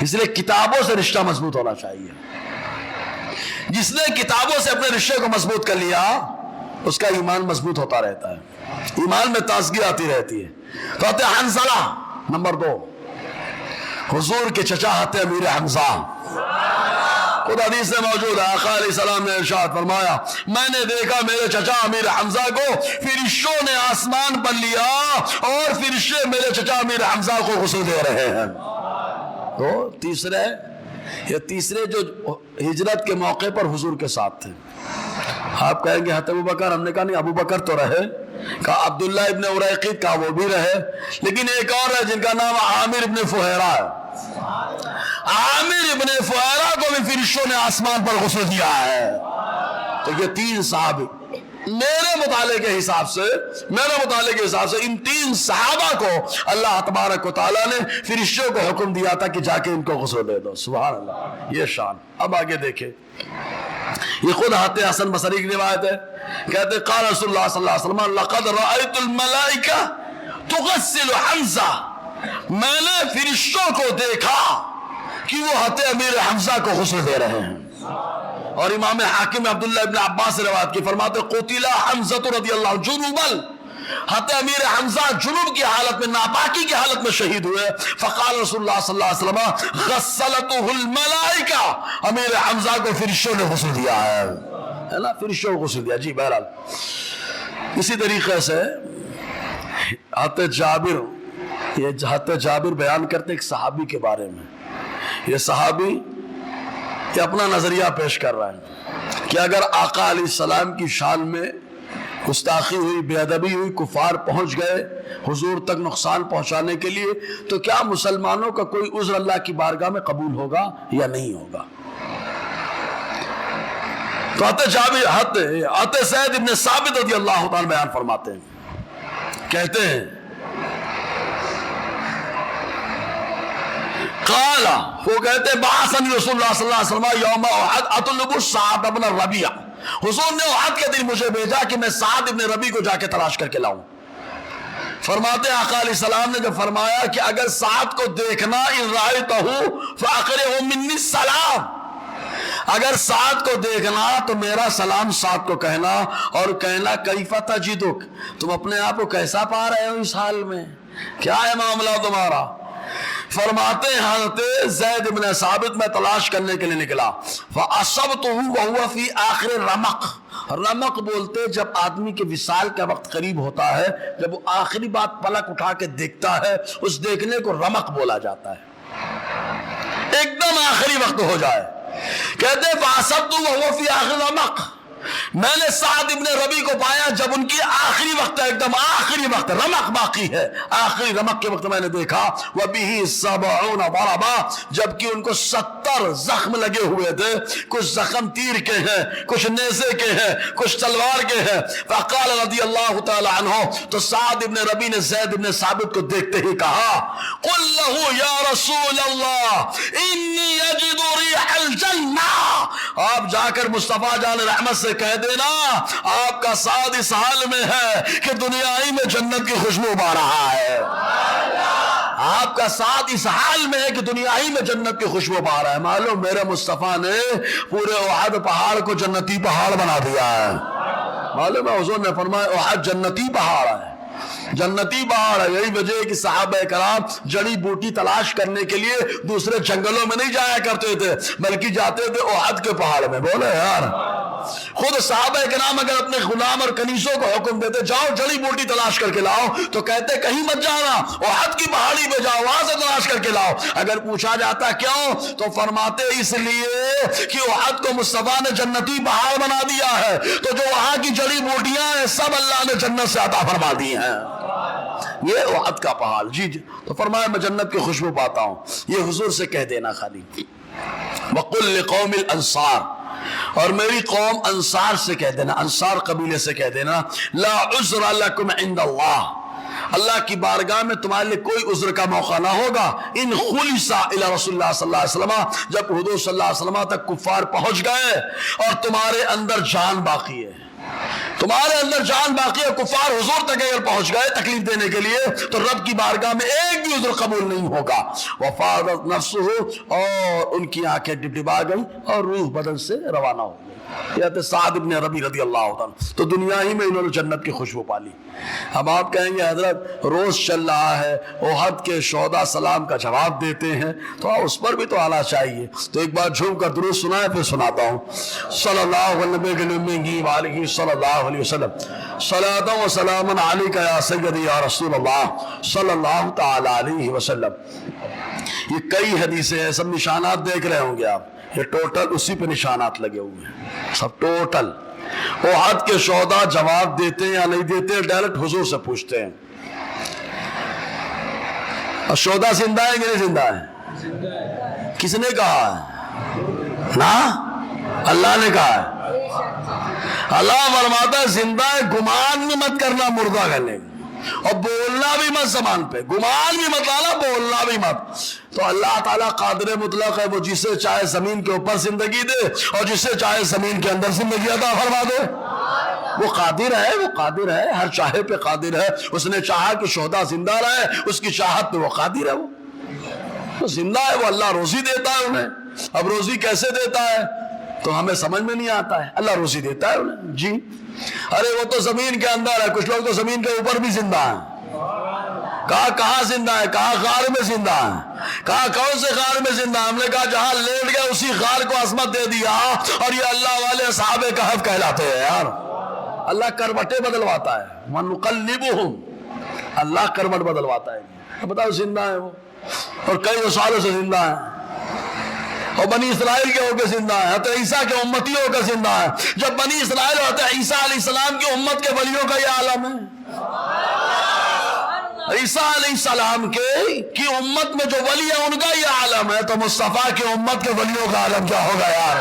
اس لیے کتابوں سے رشتہ مضبوط ہونا چاہیے۔ جس نے کتابوں سے اپنے رشتے کو مضبوط کر لیا اس کا ایمان مضبوط ہوتا رہتا ہے، ایمان میں تازگی آتی رہتی ہے۔ تو حضرت حنظلہ نمبر 2، حضور کے چچا حضرت امیر حمزہ، خود حدیث سے موجود ہے، آقا علیہ السلام نے ارشاد فرمایا میں نے دیکھا میرے چچا امیر حمزہ کو فرشتوں نے آسمان پر لیا اور فرشتے میرے چچا امیر حمزہ کو غسل دے رہے ہیں۔ وہ تیسرے جو ہجرت کے موقع پر حضور کے ساتھ تھے. آپ کہیں گے حضرت ابو بکر، ہم نے کہا نہیں، ابو بکر تو رہے، کہا عبداللہ ابن اریقط، کہا وہ بھی رہے، لیکن ایک اور ہے جن کا نام عامر ابن فہیرہ ہے. عامر ابن فہیرہ کو بھی فرشتوں نے آسمان پر غسل دیا ہے. تو یہ 3 صحابی، میرے مطالعے کے حساب سے ان 3 صحابہ کو اللہ تبارک و تعالیٰ نے فرشتوں کو حکم دیا تھا کہ جا کے ان کو غسل دے دو. سبحان اللہ، یہ شان. اب آگے دیکھیں، یہ خود حضرت حسن بصری کی روایت ہے، کہتے قال رسول اللہ صلی اللہ علیہ وسلم لقد رأيت الملائکہ تغسل حمزہ، میں نے فرشتوں کو دیکھا کہ وہ حضرت امیر حمزہ کو غسل دے رہے ہیں. اور امام حاکم عبداللہ ابن عباس سے روایت کی، فرماتے قتل حمزہ رضی اللہ جنوبا، حضرت امیر حمزہ جنوب کی حالت میں، ناپاکی کی حالت میں شہید ہوئے. فقال رسول اللہ صلی اللہ علیہ وسلم غسلته الملائکہ، امیر حمزہ کو فرشتوں نے غسل دیا ہے نا، فرشتوں کو غسل دیا. جی بہرحال اسی طریقے سے حضرت جابر بیان کرتے ایک صحابی کے بارے میں. یہ صحابی یہ اپنا نظریہ پیش کر رہا ہے کہ اگر آقا علیہ السلام کی شان میں گستاخی ہوئی، بے ادبی ہوئی، کفار پہنچ گئے حضور تک نقصان پہنچانے کے لیے، تو کیا مسلمانوں کا کوئی عذر اللہ کی بارگاہ میں قبول ہوگا یا نہیں ہوگا؟ تو حضرت سعید ابن ثابت رضی اللہ تعالیٰ بیان فرماتے ہیں، کہتے ہیں قال، وہ کہتے ہیں بعثنی رسول اللہ صلی اللہ علیہ وسلم یوم احد اطلب سعد بن ربیعہ، حضور نے احد کے دن مجھے بھیجا کہ میں سعد ابن ربی کو جا کے تلاش کر کے لاؤں. فرماتے ہیں آقا علیہ السلام نے جب فرمایا کہ اگر سعد کو دیکھنا ان رأیتہ فاقرہ منی السلام، اگر سعد کو دیکھنا تو میرا سلام سعد کو کہنا، اور کہنا کیف تجدک، تم اپنے آپ کو کیسا پا رہے ہو اس حال میں، کیا ہے معاملہ تمہارا؟ فرماتے ہیں حضرت زید بن ثابت میں تلاش کرنے کے لیے نکلا، فَأَصَبْتُهُ وَهُوَ فِي آخر رمق، رمق بولتے جب آدمی کے وصال کا وقت قریب ہوتا ہے، جب وہ آخری بات پلک اٹھا کے دیکھتا ہے، اس دیکھنے کو رمق بولا جاتا ہے، ایک دم آخری وقت ہو جائے. کہتے ہیں فَأَصَبْتُهُ وَهُوَ فِي آخر رمق، میں نے سعد ابن ربی کو پایا جب ان کی آخری وقت ہے، ایک دم آخری وقت، رمق باقی ہے، آخری رمق کے وقت میں نے دیکھا. وَبِهِ 70 ضربا، جبکہ ان کو 70 زخم لگے ہوئے تھے، کچھ زخم تیر کے ہیں، کچھ نیزے کے ہیں، کچھ تلوار کے ہیں. فقال رضی اللہ تعالی عنہ، تو سعد ابن ربی نے زید ابن ثابت کو دیکھتے ہی کہا قل له یا رسول اللہ انی اجد ریح الجنہ، آپ جا کر مصطفیٰ جان رحمت سے کہہ دینا آپ کا سعد اس حال میں ہے کہ دنیا ہی میں جنت کی خوشبو پا رہا ہے. آپ کا سعد اس حال میں ہے کہ دنیا ہی میں جنت کی خوشبو پا رہا ہے. معلوم میرے مصطفیٰ نے پورے احد پہاڑ کو جنتی پہاڑ بنا دیا ہے. معلوم ہے حضور نے فرمایا احد جنتی پہاڑ ہے، جنتی پہاڑ ہے. یہی وجہ ہے کہ صحابہ کرام جڑی بوٹی تلاش کرنے کے لیے دوسرے جنگلوں میں نہیں جایا کرتے تھے، بلکہ جاتے تھے احد کے پہاڑ میں. بولے یار، خود صحابہ کرام اگر اپنے غلام اور کنیزوں کو حکم دیتے جاؤ جڑی بوٹی تلاش کر کے لاؤ، تو کہتے کہیں مت جانا، احد کی پہاڑی پہ جاؤ، وہاں سے تلاش کر کے لاؤ. اگر پوچھا جاتا کیوں، تو فرماتے اس لیے کہ احد کو مصطفیٰ نے جنتی پہاڑ بنا دیا ہے، تو جو وہاں کی جڑی بوٹیاں ہیں سب اللہ نے جنت سے عطا فرما دی ہیں. یہ احد کا پہاڑ. جی تو فرمایا میں جنت کی خوشبو پاتا ہوں. یہ حضور سے کہہ دینا خالی. وَقُلْ لِقَوْمِ الْأَنصَارِ، اور میری قوم انصار سے کہہ دینا، انصار قبیلے سے کہہ دینا لا عذر لکم عند اللہ، اللہ کی بارگاہ میں تمہارے لیے کوئی عذر کا موقع نہ ہوگا. ان خلصا الی رسول اللہ صلی اللہ علیہ وسلم، جب حضور صلی اللہ علیہ وسلم تک کفار پہنچ گئے اور تمہارے اندر جان باقی ہے، تمہارے اندر جان باقی ہے، کفار حضور تک اگر پہنچ گئے تکلیف دینے کے لیے، تو رب کی بارگاہ میں ایک بھی عذر قبول نہیں ہوگا. وفاضت نفسہ، اور ان کی آنکھیں ڈبڈبا گئی اور روح بدن سے روانہ ہو گئی. یہ سعد ابن ربی رضی اللہ عنہ، تو دنیا ہی میں انہوں نے جنت کی خوشبو پالی. اب آپ کہیں گے حضرت روز چل رہا ہے، احد کے شہداء سلام کا جواب دیتے ہیں، تو اس پر بھی تو آنا چاہیے. تو ایک بار جھوم کر درود سنائے پھر سناتا ہوں. صلی اللہ علیہ صلی اللہ علیہ وسلم، صلاۃ و سلام علیک یا سیدی یا رسول اللہ صلی اللہ تعالی علیہ وسلم. یہ کئی حدیثیں ہیں، سب نشانات دیکھ رہے ہوں گے آپ، یہ ٹوٹل اسی پہ نشانات لگے ہوئے ہیں سب ٹوٹل۔ احد کے شہداء جواب دیتے ہیں یا نہیں دیتے، ڈائریکٹ حضور سے پوچھتے ہیں۔ اور شہداء زندہ ہیں کہ نہیں زندہ ہیں؟ کس نے کہا ہے؟ نا اللہ نے کہا ہے۔ اللہ فرماتا ہے زندہ ہے، گمان بھی مت کرنا مردہ کرنے، اور بولنا بھی مت زبان پہ، گمان بھی مت لانا، بولنا بھی مت۔ تو اللہ تعالیٰ قادر مطلق ہے، وہ جسے چاہے زمین کے اوپر زندگی دے اور جسے چاہے زمین کے اندر زندگی عطا فرما دے۔ وہ قادر ہے، وہ قادر ہے، ہر چاہے پہ قادر ہے۔ اس نے چاہا کہ شہداء زندہ رہے، اس کی چاہت پہ وہ قادر ہے، وہ زندہ ہے، وہ اللہ روزی دیتا ہے انہیں۔ اب روزی کیسے دیتا ہے تو ہمیں سمجھ میں نہیں آتا ہے، اللہ روزی دیتا ہے انہیں جی۔ ارے وہ تو زمین کے اندر ہے، کچھ لوگ تو زمین کے اوپر بھی زندہ ہیں۔ کہاں زندہ ہے؟ کہاں غار میں زندہ ہے؟ کہاں کون سے غار میں زندہ ہے؟ ہم نے کہا جہاں لیٹ گئے اسی غار کو عظمت دے دیا، اور یہ اللہ والے اصحاب کہف کہلاتے ہیں یار۔ اللہ کروٹیں بدلواتا ہے، وَنُقَلِّبُهُمْ، اللہ کروٹ بدلواتا ہے۔ بتاؤ زندہ ہے وہ، اور کئی سالوں سے زندہ ہے، اور بنی اسرائیل کے ہو کے زندہ ہے، حضرت عیسیٰ کے امتی ہو کے زندہ ہے۔ جب بنی اسرائیل اور حضرت عیسیٰ علیہ السلام کی امت کے ولیوں کا یہ عالم ہے، عیسیٰ علیہ السلام کی امت میں جو ولی ہے ان کا یہ عالم ہے، تو مصطفیٰ کی امت کے ولیوں کا عالم کیا ہوگا یار؟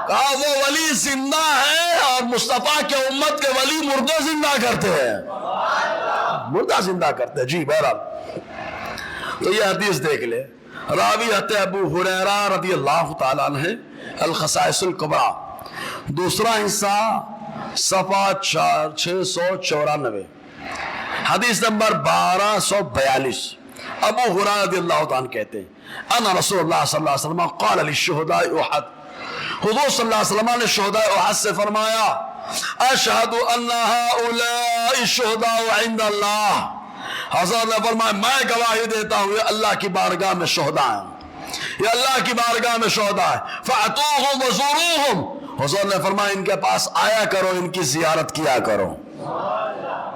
کہا وہ ولی زندہ ہے، اور مصطفیٰ کے امت کے ولی مردے زندہ کرتے ہیں، مردہ زندہ کرتے ہیں جی۔ بہرحال تو یہ حدیث دیکھ لے، راوی حضرت ابو ہریرہ رضی اللہ تعالیٰ عنہ، الخصائص الکبریٰ، دوسرا حصہ صفحہ 694، حدیث نمبر 1242۔ ابو ہریرہ رضی اللہ تعالیٰ عنہ کہتے ہیں ان رسول اللہ صلی اللہ علیہ وسلم قال للشہداء احد، حضور صلی اللہ علیہ وسلم نے شہداء احد سے فرمایا اشہد ان ہؤلاء الشہداء عند اللہ، حضرت نے فرمایا میں گواہی دیتا ہوں یہ اللہ کی بارگاہ میں شہداء ہیں، یہ اللہ کی بارگاہ میں شہداء ہیں، فأتوہم وزوروہم، حضرت نے فرمایا ان کے پاس آیا کرو، ان کی زیارت کیا کرو۔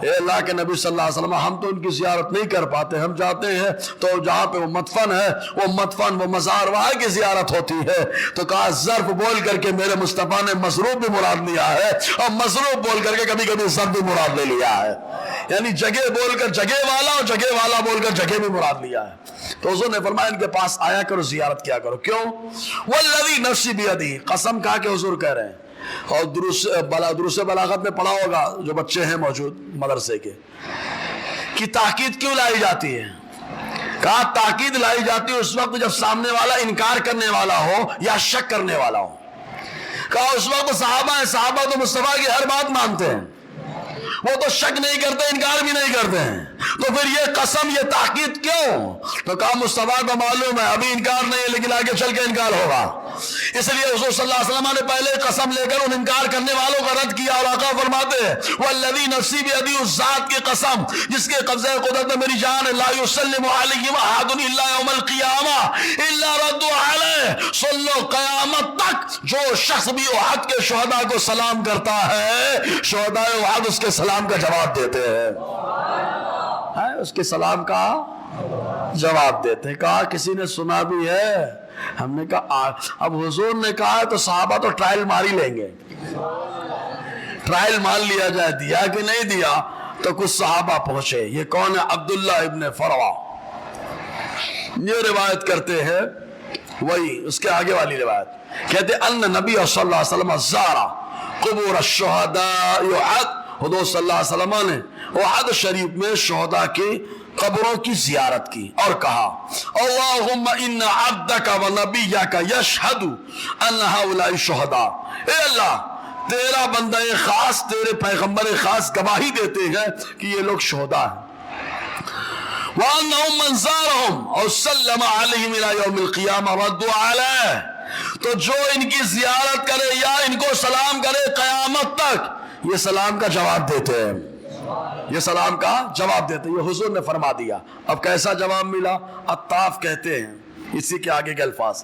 اے اللہ کے نبی صلی اللہ علیہ وسلم، ہم تو ان کی زیارت نہیں کر پاتے، ہم جاتے ہیں تو جہاں پہ وہ مدفن ہے، وہ مدفن، وہ مزار، وہاں کی زیارت ہوتی ہے۔ تو کہا ظرف بول کر کے میرے مصطفیٰ نے مضروب بھی مراد لیا ہے، اور مضروب بول کر کے کبھی کبھی ظرف بھی مراد لے لیا ہے، یعنی جگہ بول کر جگہ والا، اور جگہ والا بول کر جگہ بھی مراد لیا ہے۔ تو حضور نے فرمایا ان کے پاس آیا کرو، زیارت کیا کرو۔ کیوں؟ والذی نفسی بیدی، قسم کھا کے حضور کہہ رہے ہیں، اور دروس بلاغت میں پڑھا ہوگا جو بچے ہیں موجود مدرسے کے، کہ تاکید کیوں لائی جاتی ہے؟ کہا تاکید لائی جاتی ہے اس وقت جب سامنے والا انکار کرنے والا ہو یا شک کرنے والا ہو۔ کہا اس وقت صحابہ ہیں، صحابہ تو مصطفیٰ کی ہر بات مانتے ہیں، وہ تو شک نہیں کرتے، انکار بھی نہیں کرتے ہیں، تو پھر یہ قسم، یہ تاکید کیوں؟ تو کہا مصطفیٰ کو معلوم ہے ابھی انکار نہیں ہے، لیکن آگے چل کے انکار ہوگا، اس لیے حضور صلی اللہ علیہ وسلم نے پہلے قسم لے کر ان انکار کرنے والوں کا رد کیا، اور آقا فرماتے ہیں والذی نفسی بیدی، اس ذات کی قسم جس کے قبضہ قدرت میں میری جان ہے، لا یسلم علیہم احد الا یوم القیامہ الا ردوا علیہ، سن لو قیامت تک جو شخص بھی احد کے شہداء کو سلام کرتا ہے، شہداء احد اس کے سلام کا جواب دیتے ہیں، اس کے سلام کا جواب دیتے ہیں۔ کہا کسی نے سنا بھی ہے؟ ہم نے کہا اب حضور نے کہا ہے تو صحابہ تو ٹرائل مار ہی لیں گے، ٹرائل مار لیا جائے، دیا کہ نہیں دیا۔ تو کچھ صحابہ پہنچے، یہ کون ہے؟ عبداللہ ابن فروا، یہ روایت کرتے ہیں، وہی اس کے آگے والی روایت کہتے ان نبی صلی اللہ علیہ وسلم زارا قبور الشہداء احد، حضور صلی اللہ علیہ وسلم نے احد شریف میں شہداء کی قبروں کی زیارت کی، اور کہا اللہم ان عبدک و نبیک یشہد ان ہؤلاء الشہداء، اے اللہ تیرا بندہ خاص، تیرے پیغمبر خاص گواہی دیتے ہیں کہ یہ لوگ شہداء ہیں، وَأَنَّهُمْ مَنْ زَارَهُمْ اور سَلَّمَ عَلَيْهِمْ إِلَى يَوْمِ الْقِيَامَةِ رَدُّوا عَلَيْهِ، تو جو ان کی زیارت کرے یا ان کو سلام کرے قیامت تک یہ سلام کا جواب دیتے ہیں، یہ سلام کا جواب دیتے ہیں۔ یہ حضور نے فرما دیا۔ اب کیسا جواب ملا؟ عطاف کہتے ہیں، اسی کے آگے کے الفاظ،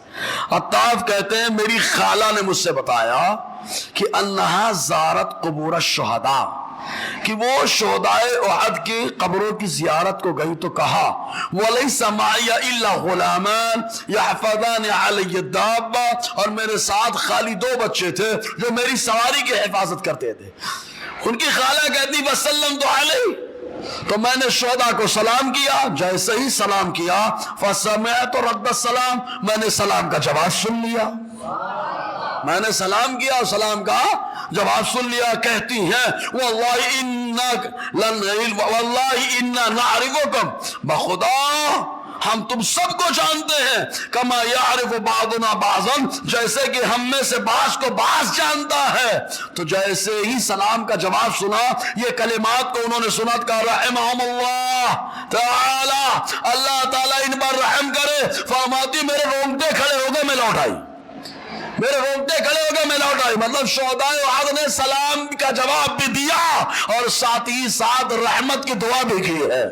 عطاف کہتے ہیں میری خالہ نے مجھ سے بتایا کہ انہا زارت قبور الشہداء، کہ وہ شہدائے احد کی قبروں کی زیارت کو گئی تو کہا وَلَيْسَ مَعِيَ إِلَّا غُلَامَانِ يَحْفَظَانِ عَلَيَّ الدَّابَّةَ، اور میرے ساتھ خالی 2 بچے تھے جو میری سواری کی حفاظت کرتے تھے۔ ان کی خالہ کہتی وَسَلَّمْتُ عَلَيْهِ، تو میں نے شہداء کو سلام کیا، جیسے ہی سلام کیا فَسَمِعْتُ رَدَّ السَّلَامِ، میں نے سلام کا جواب سن لیا، میں نے سلام کیا اور سلام کا جواب سن لیا۔ کہتی ہیں واللہ انا نعرفکم، بخدا ہم تم سب کو جانتے ہیں، کما یعرف بعضنا بعضا، جیسے کہ ہم میں سے بعض کو بعض جانتا ہے۔ تو جیسے ہی سلام کا جواب سنا، یہ کلمات کو انہوں نے سنا، کہا رحمہم اللہ تعالی، اللہ تعالی ان پر رحم کرے۔ فرماتی میرے رونگٹے کھڑے ہو گئے، میں لوٹ آئی، میرے رونگٹے کھڑے ہو گئے، میں لوٹ آئی۔ مطلب شہدائے احد نے سلام کا جواب بھی دیا اور ساتھ ہی ساتھ رحمت کی دعا بھی کی ہے،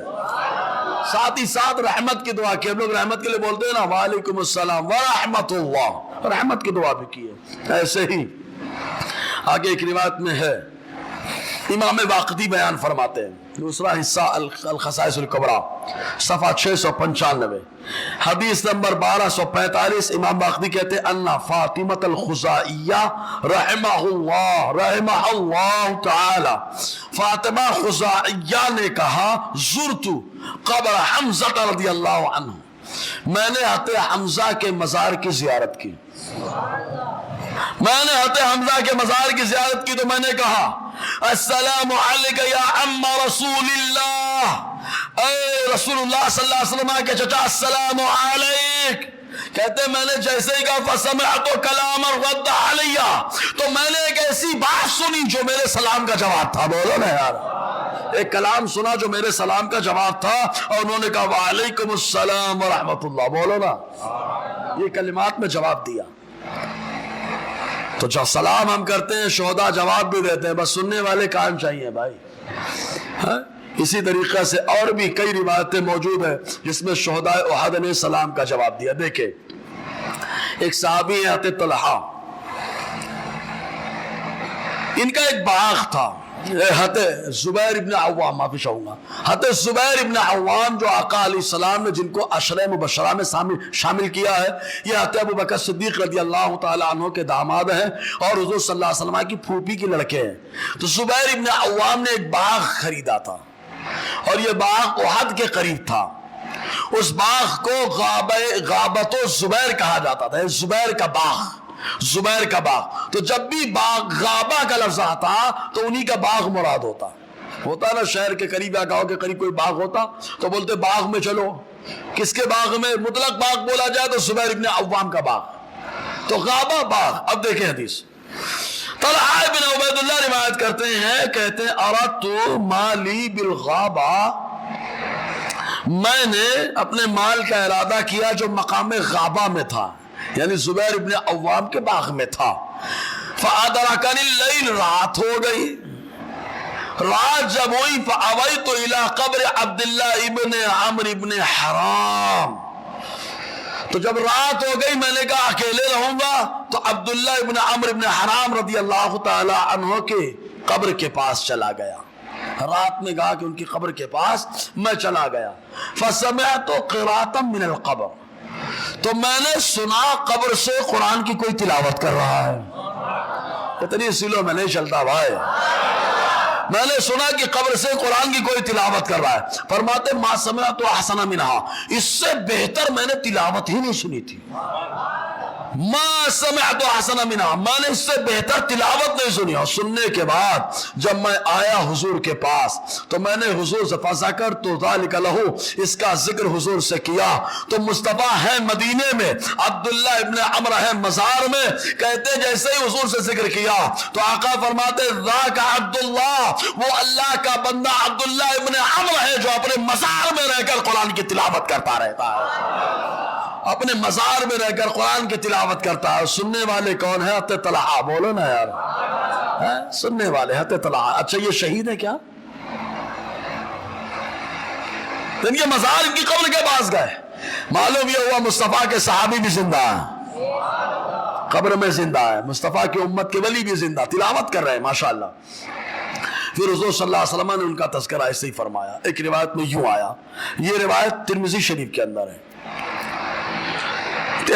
ساتھ ہی ساتھ رحمت کی دعا کی۔ ہم لوگ رحمت کے لیے بولتے ہیں نا وعلیکم السلام ورحمت اللہ، رحمت کی دعا بھی کی ہے۔ ایسے ہی آگے ایک روایت میں ہے، امام واقدی بیان فرماتے ہیں، دوسرا حصہ الخصائص الکبریٰ صفحہ 695 حدیث نمبر 1245، امام باقری کہتے ہیں ان فاطمۃ الخزاعیہ رحمہ اللہ تعالی، فاطمہ خزاعیہ نے کہا زرت قبر حمزہ رضی اللہ عنہ، میں نے حضرت حمزہ کے مزار کی زیارت کی، میں نے حضرت حمزہ کے مزار کی زیارت کی تو میں نے کہا السلام علیک یا عم رسول اللہ، اے رسول اللہ صلی اللہ علیہ وسلم کے چچا السلام علیک۔ کہتے ہیں میں نے جیسے ہی کہا فسمعت کلاما رد علیہ، تو میں نے ایک ایسی بات سنی جو میرے سلام کا جواب تھا۔ بولو نا یار، ایک کلام سنا جو میرے سلام کا جواب تھا، اور انہوں نے کہا وعلیکم السلام ورحمۃ اللہ۔ بولو نا، یہ کلمات میں جواب دیا۔ تو جو سلام ہم کرتے ہیں شہداء جواب بھی دیتے ہیں، بس سننے والے کان چاہیے بھائی۔ اسی طریقے سے اور بھی کئی روایتیں موجود ہیں جس میں شہداء احد نے سلام کا جواب دیا۔ دیکھیں ایک صحابی ہیں حضرت طلحہ، ان کا ایک باغ تھا، حضرت زبیر ابن عوام، معافی چاہوں گا، حضرت زبیر ابن عوام جو آقا علیہ السلام نے جن کو عشرہ مبشرہ میں شامل کیا ہے، یہ حضرت ابوبکر صدیق رضی اللہ تعالی عنہ کے داماد ہیں اور حضور صلی اللہ علیہ وسلم کی پھوپھی کے لڑکے ہیں۔ تو زبیر ابن عوام نے ایک باغ خریدا تھا اور یہ باغ احد کے قریب تھا۔ اس باغ کو غابت الزبیر کہا جاتا تھا، زبیر کا باغ، زبیر کا باغ۔ تو جب بھی باغ غابہ کا لفظ آتا تو انہی کا باغ مراد ہوتا نا، شہر کے قریب یا گاؤں کے قریب کوئی باغ ہوتا تو بولتے باغ میں چلو، کس کے باغ میں؟ مطلق باغ بولا جائے تو زبیر ابن عوام کا باغ، تو غابہ باغ۔ اب دیکھیں حدیث، طلحہ بن عبید اللہ روایت کرتے ہیں، کہتے ہیں اردت مالی بالغابہ، میں نے اپنے مال کا ارادہ کیا جو مقام غابہ میں تھا، یعنی زبیر ابن عوام کے باغ میں تھا۔ فَأَدْرَكَنِ اللَّيْلُ، رات ہو گئی، رات جب ہوئی فَأَوَيْتُ إِلَىٰ قَبْرِ عبد اللہ ابن عمرو ابن حرام، تو جب رات ہو گئی میں نے کہا اکیلے رہوں گا، تو عبداللہ ابن عمرو ابن حرام رضی اللہ تعالی عنہ کے قبر کے پاس چلا گیا، رات میں کہا کہ ان کی قبر کے پاس میں چلا گیا۔ فَسَمِعْتُ قِرَاءَةً مِنَ الْقَبْرِ، تو میں نے سنا قبر سے قرآن کی کوئی تلاوت کر رہا ہے۔ اتنی سیلوں میں نہیں چلتا بھائی، میں نے سنا کہ قبر سے قرآن کی کوئی تلاوت کر رہا ہے۔ فرماتے ما سمعت احسن منہا، اس سے بہتر میں نے تلاوت ہی نہیں سنی تھی۔ ما سمعت احسن منہا، میں نے اس سے بہتر تلاوت نہیں سنی۔ اور سننے کے بعد جب میں آیا حضور کے پاس تو میں نے حضور سے فذکرت ذلک لہ، اس کا ذکر حضور سے کیا تو مصطفیٰ ہے مدینے میں، عبداللہ ابن عمرو ہے مزار میں۔ کہتے جیسے ہی حضور سے ذکر کیا تو آقا فرماتے ذاک عبداللہ، وہ اللہ کا بندہ عبداللہ ابن عمرو ہے جو اپنے مزار میں رہ کر قرآن کی تلاوت کرتا رہتا ہے، اپنے مزار میں رہ کر قرآن کی تلاوت کرتا ہے۔ سننے والے کون ہیں؟ حضرت طلحہ، بولو نا یار، سننے والے حضرت طلحہ۔ اچھا یہ شہید ہے کیا؟ ان کے مزار ان کی قبر کے پاس گئے، معلوم یہ ہوا مصطفیٰ کے صحابی بھی زندہ ہیں، قبر میں زندہ ہے، مصطفیٰ کی امت کے ولی بھی زندہ، تلاوت کر رہے ہیں ماشاءاللہ۔ پھر حضور صلی اللہ علیہ وسلم نے ان کا تذکرہ ایسے ہی فرمایا. ایک روایت میں یوں آیا, یہ روایت ترمذی شریف کے اندر ہے.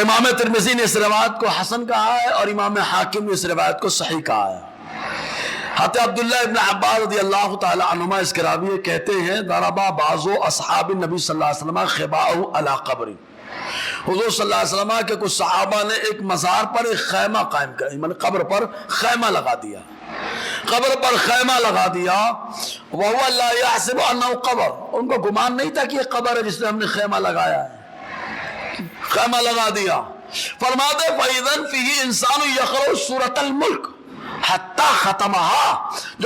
امام ترمذی نے اس روایت کو حسن کہا ہے اور امام حاکم نے اس روایت کو صحیح کہا ہے. حضرت عبداللہ ابن عباس رضی اللہ تعالی عنہما اس کے راوی کہتے ہیں ضربا بعض اصحاب النبی صلی اللہ علیہ وسلم خباء علی قبر. حضور صلی اللہ علیہ وسلم کے کچھ صحابہ نے ایک مزار پر ایک خیمہ قائم کیا, یعنی قبر پر خیمہ لگا دیا. قبر پر خیمہ لگا دیا. وَهُوَ لَا يَحْسِبُ أَنَّهُ قبر, ان کو گمان نہیں تھا کہ یہ قبر ہے جس میں ہم نے خیمہ لگایا ہے. خیمہ لگا دیا. فرماتے فَإِذَنْ فِيهِ إِنسَانٌ يَقْرَأُ سُورَةَ الْمُلْكِ حَتَّى خَتَمَهَا.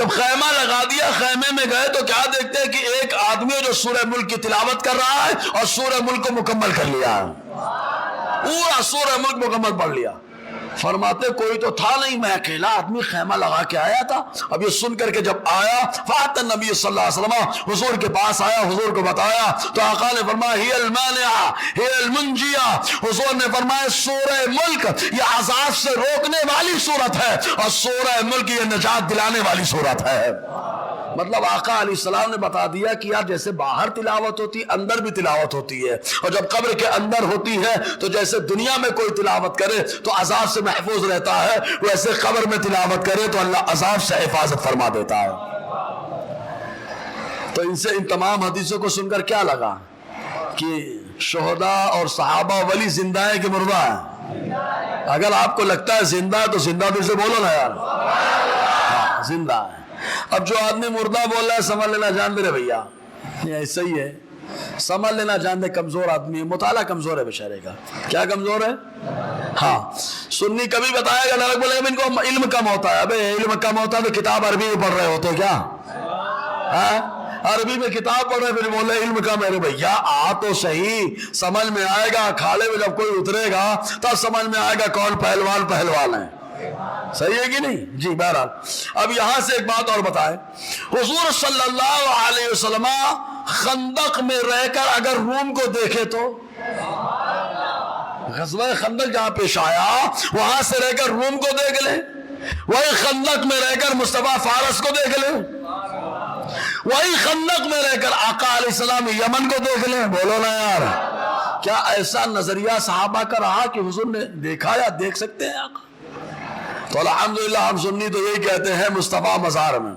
جب خیمہ لگا دیا, خیمے میں گئے تو کیا دیکھتے ہیں کہ ایک آدمی جو سورہ ملک کی تلاوت کر رہا ہے اور سورہ ملک کو مکمل کر لیا ہے, پورا سورہ ملک مکمل پڑھ لیا. فرماتے کوئی تو تھا نہیں, میں اکیلا آدمی خیمہ لگا کے آیا تھا. اب یہ سن کر کے جب آیا فات النبی صلی اللہ علیہ وسلم, حضور کے پاس آیا, حضور کو بتایا تو آقا نے فرمایا ہی المانعہ ہی المنجیہ. حضور نے فرمایا سورہ ملک یہ عذاب سے روکنے والی صورت ہے اور سورہ ملک یہ نجات دلانے والی صورت ہے. مطلب آقا علیہ السلام نے بتا دیا کہ یار جیسے باہر تلاوت ہوتی ہے اندر بھی تلاوت ہوتی ہے, اور جب قبر کے اندر ہوتی ہے تو جیسے دنیا میں کوئی تلاوت کرے تو عذاب سے محفوظ رہتا ہے, ویسے قبر میں تلاوت کرے تو اللہ عذاب سے حفاظت فرما دیتا ہے. تو ان تمام حدیثوں کو سن کر کیا لگا کہ شہداء اور صحابہ ولی زندہ ہے کہ مردہ ہے؟ اگر آپ کو لگتا ہے زندہ ہے تو زندہ دل سے بولو نا یار, ہاں زندہ ہے. اب جو آدمی مردہ بول رہا ہے سمجھ لینا جان دے رہے بھیا, ایسا ہی ہے, سمجھ لینا جان دے کمزور آدمی ہے, مطالعہ کمزور ہے بیچارے کا. کیا کمزور ہے؟ ہاں سنی کبھی بتایا گا لڑک بولے ان کو علم کم ہوتا ہے. ابے علم کم ہوتا ہے تو کتاب عربی میں پڑھ رہے ہوتے کیا؟ عربی میں کتاب پڑھ رہے پھر بول رہے علم کم ہے. بھیا آ تو صحیح, سمجھ میں آئے گا. کھاڑے میں جب کوئی اترے گا تب سمجھ میں آئے گا کون پہلوان ہے. صحیح ہے کہ نہیں؟ جی بہرحال اب یہاں سے ایک بات اور بتائیں. حضور صلی اللہ علیہ وسلم خندق میں رہ کر اگر روم کو دیکھے تو, غزوہ خندق جہاں پیش آیا وہاں سے رہ کر روم کو دیکھ لیں, وہی خندق میں رہ کر مصطفیٰ فارس کو دیکھ لیں, وہی خندق میں رہ کر آقا علیہ السلام یمن کو دیکھ لیں. بولو نا یار, کیا ایسا نظریہ صحابہ کا رہا کہ حضور نے دیکھا یا دیکھ سکتے ہیں آقا؟ تو الحمدللہ ہم سنی تو یہی کہتے ہیں مصطفیٰ مزار میں,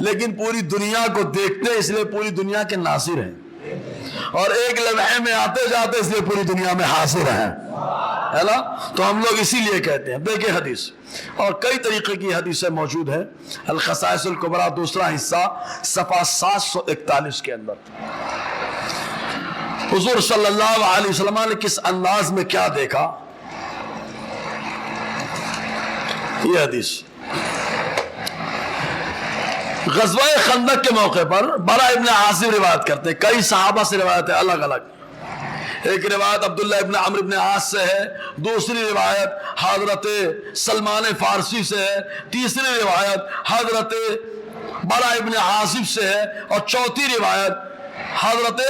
لیکن پوری دنیا کو دیکھتے اس لیے پوری دنیا کے ناصر ہیں, اور ایک لمحے میں آتے جاتے اس لیے پوری دنیا میں حاضر ہیں, ہے نا. تو ہم لوگ اسی لیے کہتے ہیں. دیکھیں حدیث, اور کئی طریقے کی حدیثیں موجود ہیں. الخصائص الکبریٰ دوسرا حصہ صفحہ 741 کے اندر حضور صلی اللہ علیہ وسلم نے کس انداز میں کیا دیکھا, یہ حدیث. غزوہ خندق کے موقع پر برا ابن عازب روایت کرتے ہیں, کئی صحابہ سے روایت ہے الگ الگ. ایک روایت عبداللہ ابن عمرو ابن عاص سے ہے, دوسری روایت حضرت سلمان فارسی سے ہے, تیسری روایت حضرت برا ابن عازب سے ہے, اور چوتھی روایت حضرت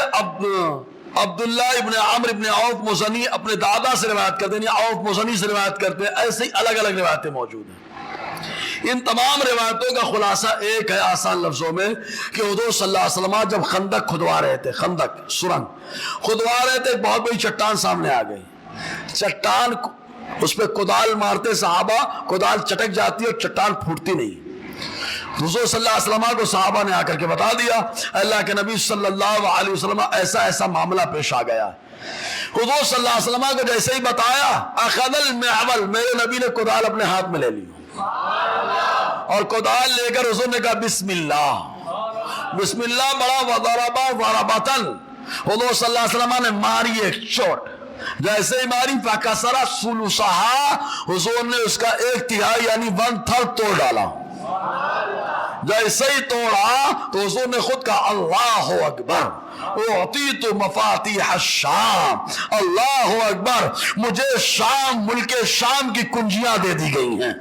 عبداللہ ابن عمرو ابن عوف مزنی اپنے دادا سے روایت کرتے ہیں, عوف مزنی سے روایت کرتے ہیں. ایسے ہی الگ الگ روایتیں موجود ہیں. ان تمام روایتوں کا خلاصہ ایک ہے آسان لفظوں میں کہ حضور صلی اللہ علیہ وسلم جب خندق کھدوا رہے تھے, خندق سرنگ کھدوا رہے تھے, ایک بہت بڑی چٹان سامنے آ گئی. چٹان اس پہ کدال مارتے صحابہ, کدال چٹک جاتی اور چٹان پھوٹتی نہیں. حضور صلی اللہ علیہ وسلم کو صحابہ نے آ کر کے بتا دیا اللہ کے نبی صلی اللہ علیہ وسلم ایسا معاملہ پیش آ گیا. حضور صلی اللہ علیہ وسلم کو جیسے ہی بتایا اخذ المعول, میرے نبی نے کدال اپنے ہاتھ میں لے لی, اور کدال لے کر حضور نے کہا بسم اللہ بسم اللہ بڑا وضربا ضربتن. حضور صلی اللہ علیہ وسلم نے ماری ایک چوٹ, جیسے ہی ماری فکسر ثلثها, حضور نے اس کا ایک تہائی یعنی 1/3 توڑ ڈالا. جیسے ہی توڑا تو حضور نے خود کہا اللہ اکبر, اعطیت مفاتیح الشام, اللہ اکبر, مجھے شام ملک شام کی کنجیاں دے دی گئی ہیں.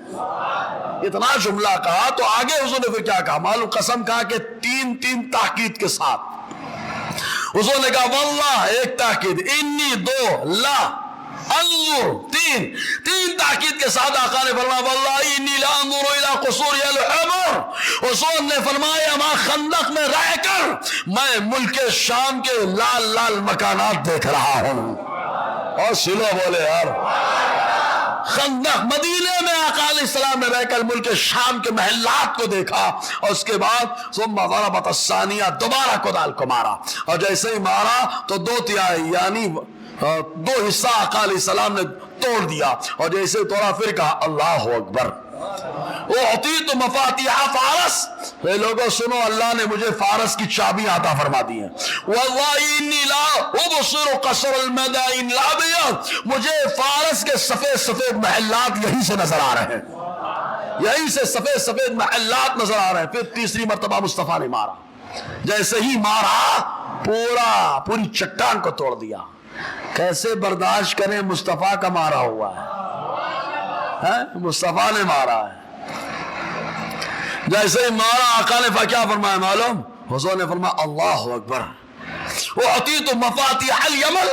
اتنا جملہ کہا تو آگے حضور نے پھر کیا کہا معلوم, قسم کہا کہ تین تاکید کے ساتھ. حضور نے کہا واللہ ایک تاکید, انی دو, لا انظر تین تاکید کے ساتھ آقا نے فرمایا واللہ انی لا انظر الی قصور الحمر, حضور نے فرمایا وہاں خندق میں رہ کر میں ملک شام کے لال لال مکانات دیکھ رہا ہوں. اور سلو بولے یار. خندق مدینے میں آقا علیہ السلام نے رہ کر ملک شام کے محلات کو دیکھا اور اس کے بعد ثم ضربت الثانیہ دوبارہ کدال کو مارا اور جیسے ہی مارا تو 2/3 یعنی 2 حصہ آقا علیہ السلام نے توڑ دیا اور جیسے توڑا پھر کہا اللہ اکبر. اعطیت مفاتیح فارس. اے لوگوں سنو اللہ نے مجھے فارس کی چابیاں عطا فرما دی ہیں. واللہ انی لا ابصر قصر المدائن الابیض. مجھے فارس کے سفید سفید محلات یہیں سے نظر آ رہے ہیں. یہیں سے سفید سفید محلات نظر آ رہے ہیں. پھر تیسری مرتبہ مصطفیٰ نے مارا. جیسے ہی مارا پوری چٹان کو توڑ دیا. کیسے برداشت کریں مصطفیٰ کا مارا ہوا ہے. مصطفیٰ نے مارا ہے. جیسے ہی مارا آقا نے کیا فرمایا معلوم؟ حضور نے فرمایا اللہ اکبر. وَأُعْطِيتُ مَفَاتِحَ الْيَمَنِ.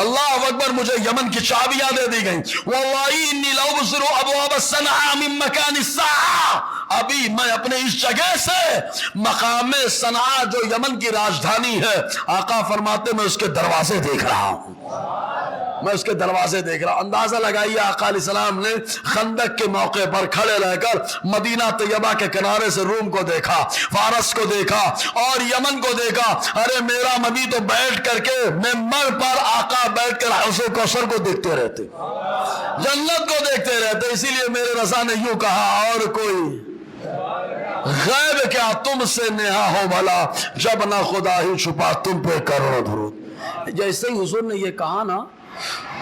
اللہ اکبر مجھے یمن کی چابیاں دے دی گئیں. وَاللَّهِ إِنِّي لَأُبْصِرُ أَبْوَابَ الصَّنْعَاءِ مِن مَكَانِ السَّاعَةِ. ابھی میں اپنے اس جگہ سے مقام صنعاء جو یمن کی راجدھانی ہے آقا فرماتے میں اس کے دروازے دیکھ رہا ہوں. میں اس کے دروازے دیکھ رہا ہوں. اندازہ لگائیے آقا علیہ السلام نے خندق کے موقع پر کھڑے رہ کر مدینہ طیبہ کے کنارے سے روم کو دیکھا, فارس کو دیکھا اور یمن کو دیکھا. ارے میرا نبی تو بیٹھ کر کے ممبر پر آقا بیٹھ کر حوض کوثر کو دیکھتے رہتے, جنت کو دیکھتے رہتے. اسی لیے میرے رضا نے یوں کہا اور کوئی غیب کیا تم سے نہا ہو بھلا جب نہ خدا ہی چھپا تم پہ کروڑوں درود. جیسے ہی حضور نے یہ کہا نا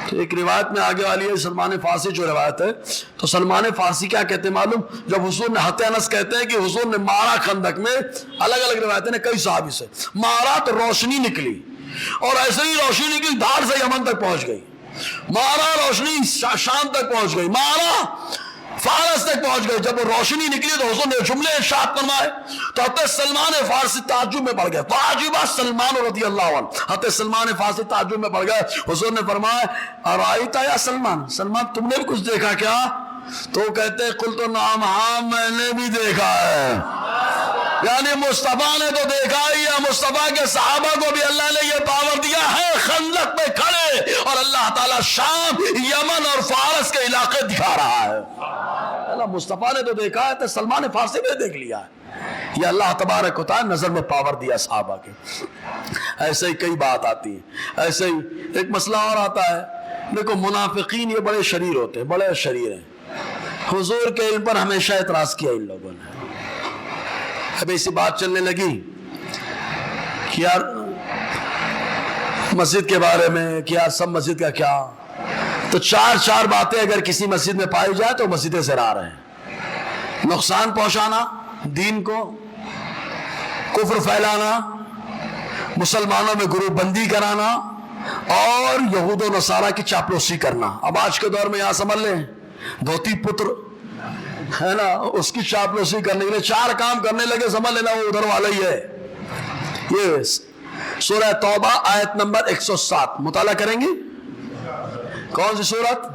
تو ایک روایت میں آگے والی ہے سلمان فارسی جو روایت ہے تو سلمان فارسی کیا کہتے ہیں معلوم؟ جب حضور نے حت انس کہتے ہیں کہ حضور نے مارا خندق میں, الگ الگ روایتیں نے کئی صحابی سے مارا تو روشنی نکلی اور ایسے ہی روشنی نکلی دھار سے یمن تک پہنچ گئی. مارا روشنی شام تک پہنچ گئی. مارا فارس تک پہنچ گئے. جب وہ روشنی نکلی تو حضور نے جملے ارشاد فرمائے تو حضرت سلمان فارسی تعجب میں پڑ گئے. فعجب سلمان رضی اللہ عنہ. حضرت سلمان فارسی تعجب میں پڑ گئے. حضور نے فرمایا ارائیت یا سلمان, سلمان تم نے بھی کچھ دیکھا کیا؟ تو کہتے قلت نعم, ہاں میں نے بھی دیکھا ہے. یعنی مصطفیٰ نے تو دیکھا ہی ہے. مصطفیٰ کے صحابہ کو بھی اللہ نے یہ پاور دیا ہے خندق میں کھڑے اور اللہ تعالیٰ شام, یمن اور فارس کے علاقے دکھا رہا ہے. اللہ مصطفیٰ نے تو دیکھا ہے تو سلمان فارسی نے دیکھ لیا ہے. یہ اللہ تبارک و تعالی نظر میں پاور دیا صحابہ کے. ایسے ہی کئی بات آتی ہے. ایسے ہی ایک مسئلہ اور آتا ہے. دیکھو منافقین یہ بڑے شریر ہوتے ہیں, بڑے شریر ہیں. حضور کے علم پر ہمیشہ اعتراض کیا ان لوگوں نے. اب ایسی بات چلنے لگی کہ یار مسجد کے بارے میں کیا سب مسجد کا کیا, تو چار باتیں اگر کسی مسجد میں پائی جائے تو مسجد زرار ہے. نقصان پہنچانا دین کو, کفر پھیلانا, مسلمانوں میں گروپ بندی کرانا اور یہود و نصارہ کی چاپلوسی کرنا. اب آج کے دور میں یہاں سمجھ لیں دھوتی پتر ہے نا, اس کی چاپلوسی کرنے کے لیے 4 کام کرنے لگے, سمجھ لینا وہ ادھر والا ہی ہے. یہ سورہ توبہ آیت نمبر 107 مطالعہ کریں گے. کون سی سورت؟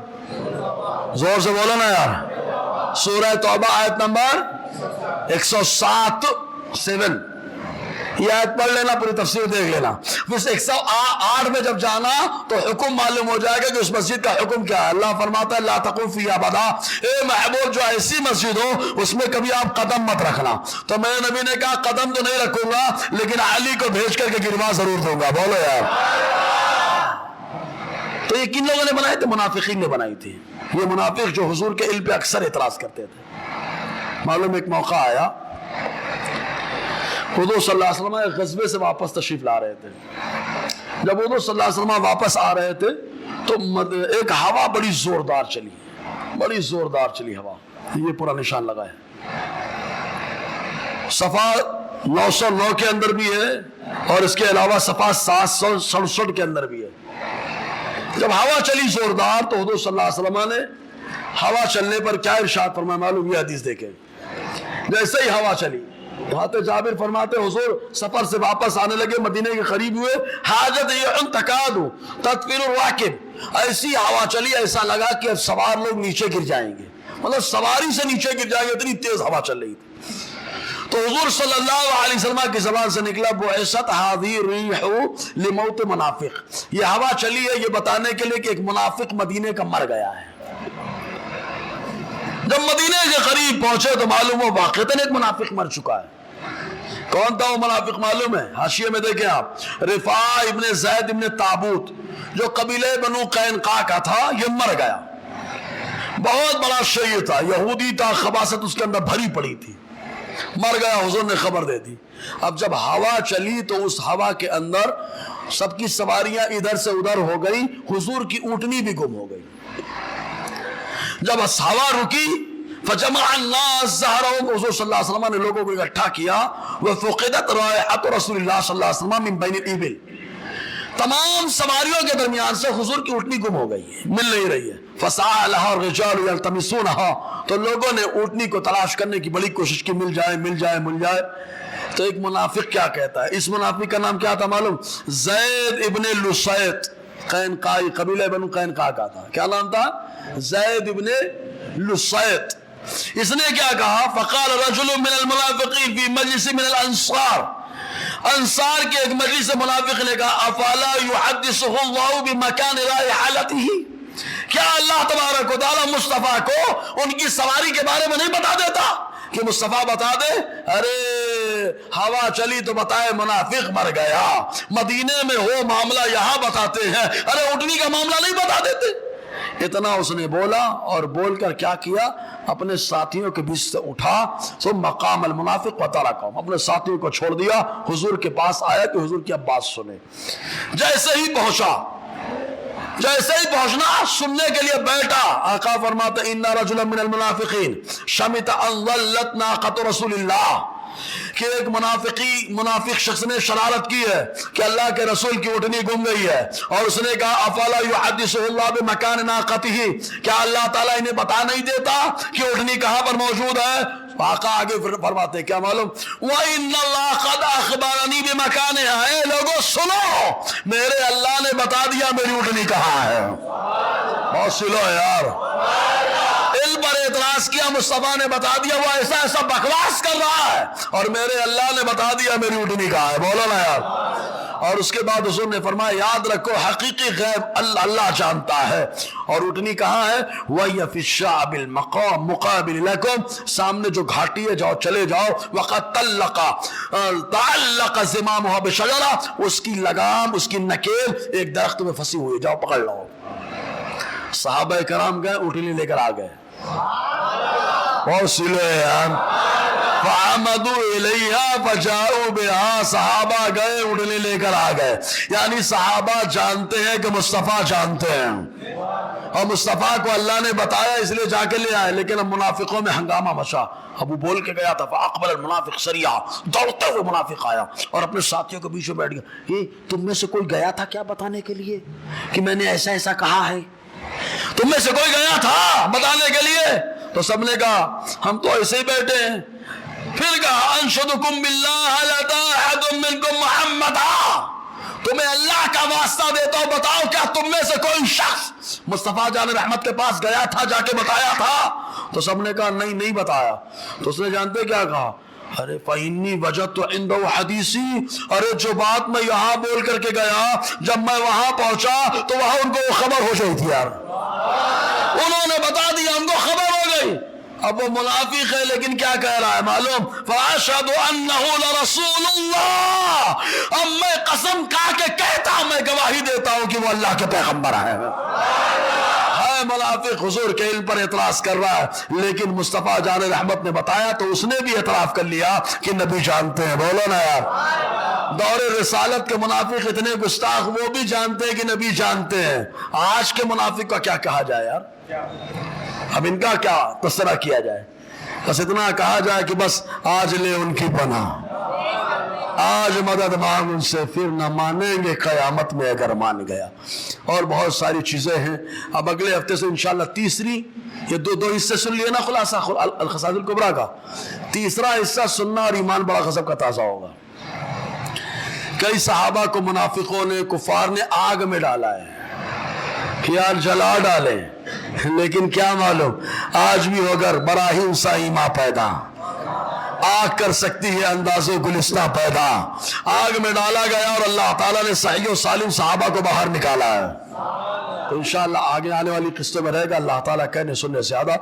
زور سے بولو نا یار. سورہ توبہ آیت نمبر 107 یہ آیت پڑھ لینا, پوری تفسیر دیکھ لینا. پھر 108 میں جب جانا تو حکم معلوم ہو جائے گا کہ اس مسجد کا حکم کیا ہے. اللہ فرماتا ہے لا تقم فیہا ابدا, اے محبوب جو ایسی مسجد ہو اس میں کبھی آپ قدم مت رکھنا. تو میرے نبی نے کہا قدم تو نہیں رکھوں گا لیکن علی کو بھیج کر کے گروا ضرور دوں گا. بولو یار. تو یہ کن لوگوں نے بنائی تھی؟ منافقین نے بنائی تھی. یہ منافق جو حضور کے علم پہ اکثر اعتراض کرتے تھے. معلوم ایک موقع آیا حضور صلی اللہ علیہ وسلم ایک غزوے سے واپس تشریف لا رہے تھے. جب حضور صلی اللہ علیہ وسلم واپس آ رہے تھے تو ایک ہوا بڑی زوردار چلی ہوا. یہ پورا نشان لگا ہے. صفحہ 909 کے اندر بھی ہے اور اس کے علاوہ صفحہ 767 کے اندر بھی ہے. جب ہوا چلی زوردار تو حضور صلی اللہ علیہ وسلم نے ہوا چلنے پر کیا ارشاد فرمایا معلوم؟ یہ حدیث دیکھیں. جیسے ہی ہوا چلی حضرت جابر فرماتے حضور سفر سے واپس آنے لگے, مدینے کے قریب ہوئے. حاجت یہ تکاد تطفیر الراکب, ایسی ہوا چلی ایسا لگا کہ اب سوار لوگ نیچے گر جائیں گے, مطلب سواری سے نیچے گر جائیں گے, اتنی تیز ہوا چل رہی تھی. تو حضور صلی اللہ علیہ وسلم کی زبان سے نکلا بعثت ھذی الریح لموت منافق، یہ ہوا چلی ہے یہ بتانے کے لیے کہ ایک منافق مدینے کا مر گیا ہے۔ جب مدینے کے قریب پہنچے تو معلوم ہو واقعتاً ایک منافق مر چکا ہے۔ کون تھا وہ منافق معلوم ہے؟ حاشیے میں دیکھیں آپ، رفاع ابن زید ابن تابوت جو قبیلہ بنو قینقاع کا تھا، یہ مر گیا۔ بہت بڑا شیع تھا، یہودی تھا، خباثت اس کے اندر بھری پڑی تھی، مر گیا۔ حضور نے خبر دے دی۔ اب جب ہوا چلی تو اس ہوا کے اندر سب کی سواریاں ادھر سے ادھر ہو گئی، حضور کی اونٹنی بھی گم ہو گئی۔ جب ہوا رکی فجمع الناس ظہرهم، حضور صلی اللہ علیہ وسلم نے لوگوں کو اکٹھا کیا، وفقدت رائحۃ رسول اللہ صلی اللہ علیہ وسلم من بین الابل، تمام سواریوں کے درمیان سے حضور کی اونٹنی گم ہو گئی ہے، مل نہیں رہی ہے۔ فسعى لها الرجال يلتمسونها، تو لوگوں نے اونٹنی کو تلاش کرنے کی بڑی کوشش کی، مل جائے مل جائے مل جائے۔ تو ایک منافق کیا کہتا ہے، اس منافق کا نام کیا تھا معلوم؟ زید ابن لسیط، قینقاعی، قبیلہ بنو قینقاع کا تھا۔ کیا نام تھا؟ زید ابن لسیط۔ اس نے کیا کہا؟ فقال رجل من المنافقین فی مجلس من الانصار، انصار کے ایک مجلس سے منافق نے کہا افلا یحدثه اللہ بمکان رائحلتہ، کیا اللہ تبارک و تعالی مصطفیٰ کو ان کی سواری کے بارے میں نہیں بتا دیتا کہ مصطفیٰ بتا دے؟ ارے ہوا چلی تو بتائے منافق مر گیا، مدینے میں ہو معاملہ یہاں بتاتے ہیں، ارے اونٹنی کا معاملہ نہیں بتا دیتے؟ اتنا اس نے بولا اور بول کر کیا کیا، اپنے ساتھیوں کے بیچ سے اٹھا، سو مقام المنافق وترکہم، اپنے ساتھیوں کو چھوڑ دیا، حضور کے پاس آیا کہ حضور کی اب بات سنے۔ جیسے ہی پہنچا، جیسے ہی پہنچنا سننے کے لیے بیٹھا، آقا فرماتے ان رجلا من المنافقین شمت ان ضلت ناقۃ رسول اللہ، کہ ایک منافق شخص نے شرارت کی ہے کہ اللہ کے رسول کی اونٹنی گم گئی ہے، اور اس نے کہا افلا یحدث اللہ بمکان ناقتہ، کیا اللہ تعالیٰ انہیں بتا نہیں دیتا کہ اونٹنی کہاں پر موجود ہے؟ آقا آگے فرماتے کیا معلوم؟ وَإِنَّ اللَّهَ قَدْ أَخْبَرَنِي بِمَكَانِهَا، اے لوگوں سنو، میرے اللہ نے بتا دیا میری اونٹنی کہاں ہے۔ بہت سلو یار، علم پر اعتراض کیا، مصطفیٰ نے بتا دیا، وہ ایسا ایسا بکواس کر رہا ہے اور میرے اللہ نے بتا دیا میری اونٹنی کہاں ہے، بولو نا یار۔ اور اس کے بعد حضور نے فرمایا یاد رکھو حقیقی غیب اللہ جانتا ہے، اور اونٹنی کہاں ہے؟ وَهِيَ فِي الشَّعْبِ الْمَقَامِ مُقَابِلِ لَكُمْ، سامنے جو گھاٹی ہے جاؤ چلے جاؤ، وَقَدْ تَعَلَّقَ زِمَامُهَا بِشَجَرَةٍ، اس کی لگام اس کی نکیل ایک درخت میں پھنسی ہوئی، جاؤ پکڑ لو۔ صحابہ کرام گئے، اونٹنی لے کر آ گئے، بہت سلو ہے یار۔ فَعَمَدُوا إِلَيْهَا فَجَاءُوا بِهَا، صحابہ گئے اونٹنی لے کر آ گئے، یعنی صحابہ جانتے ہیں کہ مصطفیٰ جانتے ہیں، اور مصطفیٰ کو اللہ نے بتایا اس لیے جا کے لے آئے، لیکن اب منافقوں میں ہنگامہ مچا۔ ابو بول کے گیا تھا فَأَقْبَلَ الْمُنَافِقُ سَرِيعًا، دوڑتے ہوئے منافق آیا اور اپنے ساتھیوں کے بیچ میں بیٹھ گیا، یہ تم میں سے کوئی گیا تھا کیا بتانے کے لیے کہ میں نے ایسا ایسا کہا ہے؟ تم میں سے کوئی گیا تھا بتانے کے لیے؟ تو سب نے کہا ہم تو ایسے ہی بیٹھے ہیں۔ پھر کہا انشدکم باللہ لتا احد منکم محمدا، تمہیں اللہ کا واسطہ دیتا ہوں، بتاؤ کیا تم میں سے کوئی شخص مصطفیٰ جان رحمت کے پاس گیا تھا، جا کے بتایا تھا؟ تو سب نے کہا نہیں نہیں بتایا۔ تو اس نے جانتے کیا کہا؟ ارے فَإِنِّي وَجَدْتُ عِنْدَهُ حَدِيثِي، ارے جو بات میں یہاں بول کر کے گیا، جب میں وہاں پہنچا تو وہاں ان کو خبر ہو گئی تھی یار، انہوں نے بتا دیا، ان کو خبر ہو گئی۔ اب وہ منافق ہے لیکن کیا کہہ رہا ہے معلوم؟ فَأَشْهَدُ أَنَّهُ لَرَسُولُ اللَّهِ، اب میں قسم کھا کے کہتا ہوں، میں گواہی دیتا ہوں کہ وہ اللہ کے پیغمبر ہے۔ منافق حضور کے علم پر اعتراض کر رہا ہے، لیکن مصطفیٰ جان رحمت نے بتایا تو اس نے بھی اعتراف کر لیا کہ نبی جانتے ہیں، بولو نا یار۔ دور رسالت کے منافق اتنے گستاخ، وہ بھی جانتے ہیں کہ نبی جانتے ہیں۔ آج کے منافق کا کیا کہا جائے یار؟ اب ان کا کیا تذکرہ کیا جائے؟ بس اتنا کہا جائے کہ بس آج لے ان کی پناہ، آج مدد مانگ ان سے، پھر نہ مانیں گے قیامت میں اگر مان گیا۔ اور بہت ساری چیزیں ہیں، اب اگلے ہفتے سے انشاءاللہ تیسری، یہ دو حصے سن لیے نا خلاصہ الخصائص الکبریٰ کا، تیسرا حصہ سننا اور ایمان بڑا غضب کا تازہ ہوگا۔ کئی صحابہ کو منافقوں نے، کفار نے آگ میں ڈالا ہے، خیال جلا ڈالے، لیکن کیا معلوم آج بھی اگر براہیم سا ایمان پیدا، آگ کر سکتی ہے انداز گلستہ پیدا. آگ میں ڈالا گیا اور اللہ تعالیٰ نے صحیح و سالم صحابہ کو باہر نکالا ہے. تو انشاءاللہ آگے آنے والی قسطوں میں رہے گا. اللہ تعالیٰ کہنے سننے سے زیادہ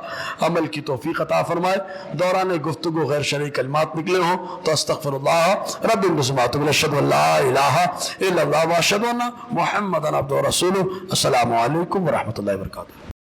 عمل کی توفیق عطا فرمائے. دوران گفتگو غیر شرعی کلمات نکلے ہوں تو استغفر اللہ رب العزت اشہد ان لا الہ الا اللہ واشہد ان محمدا عبدہ ورسولہ. السلام علیکم ورحمۃ اللہ وبرکاتہ.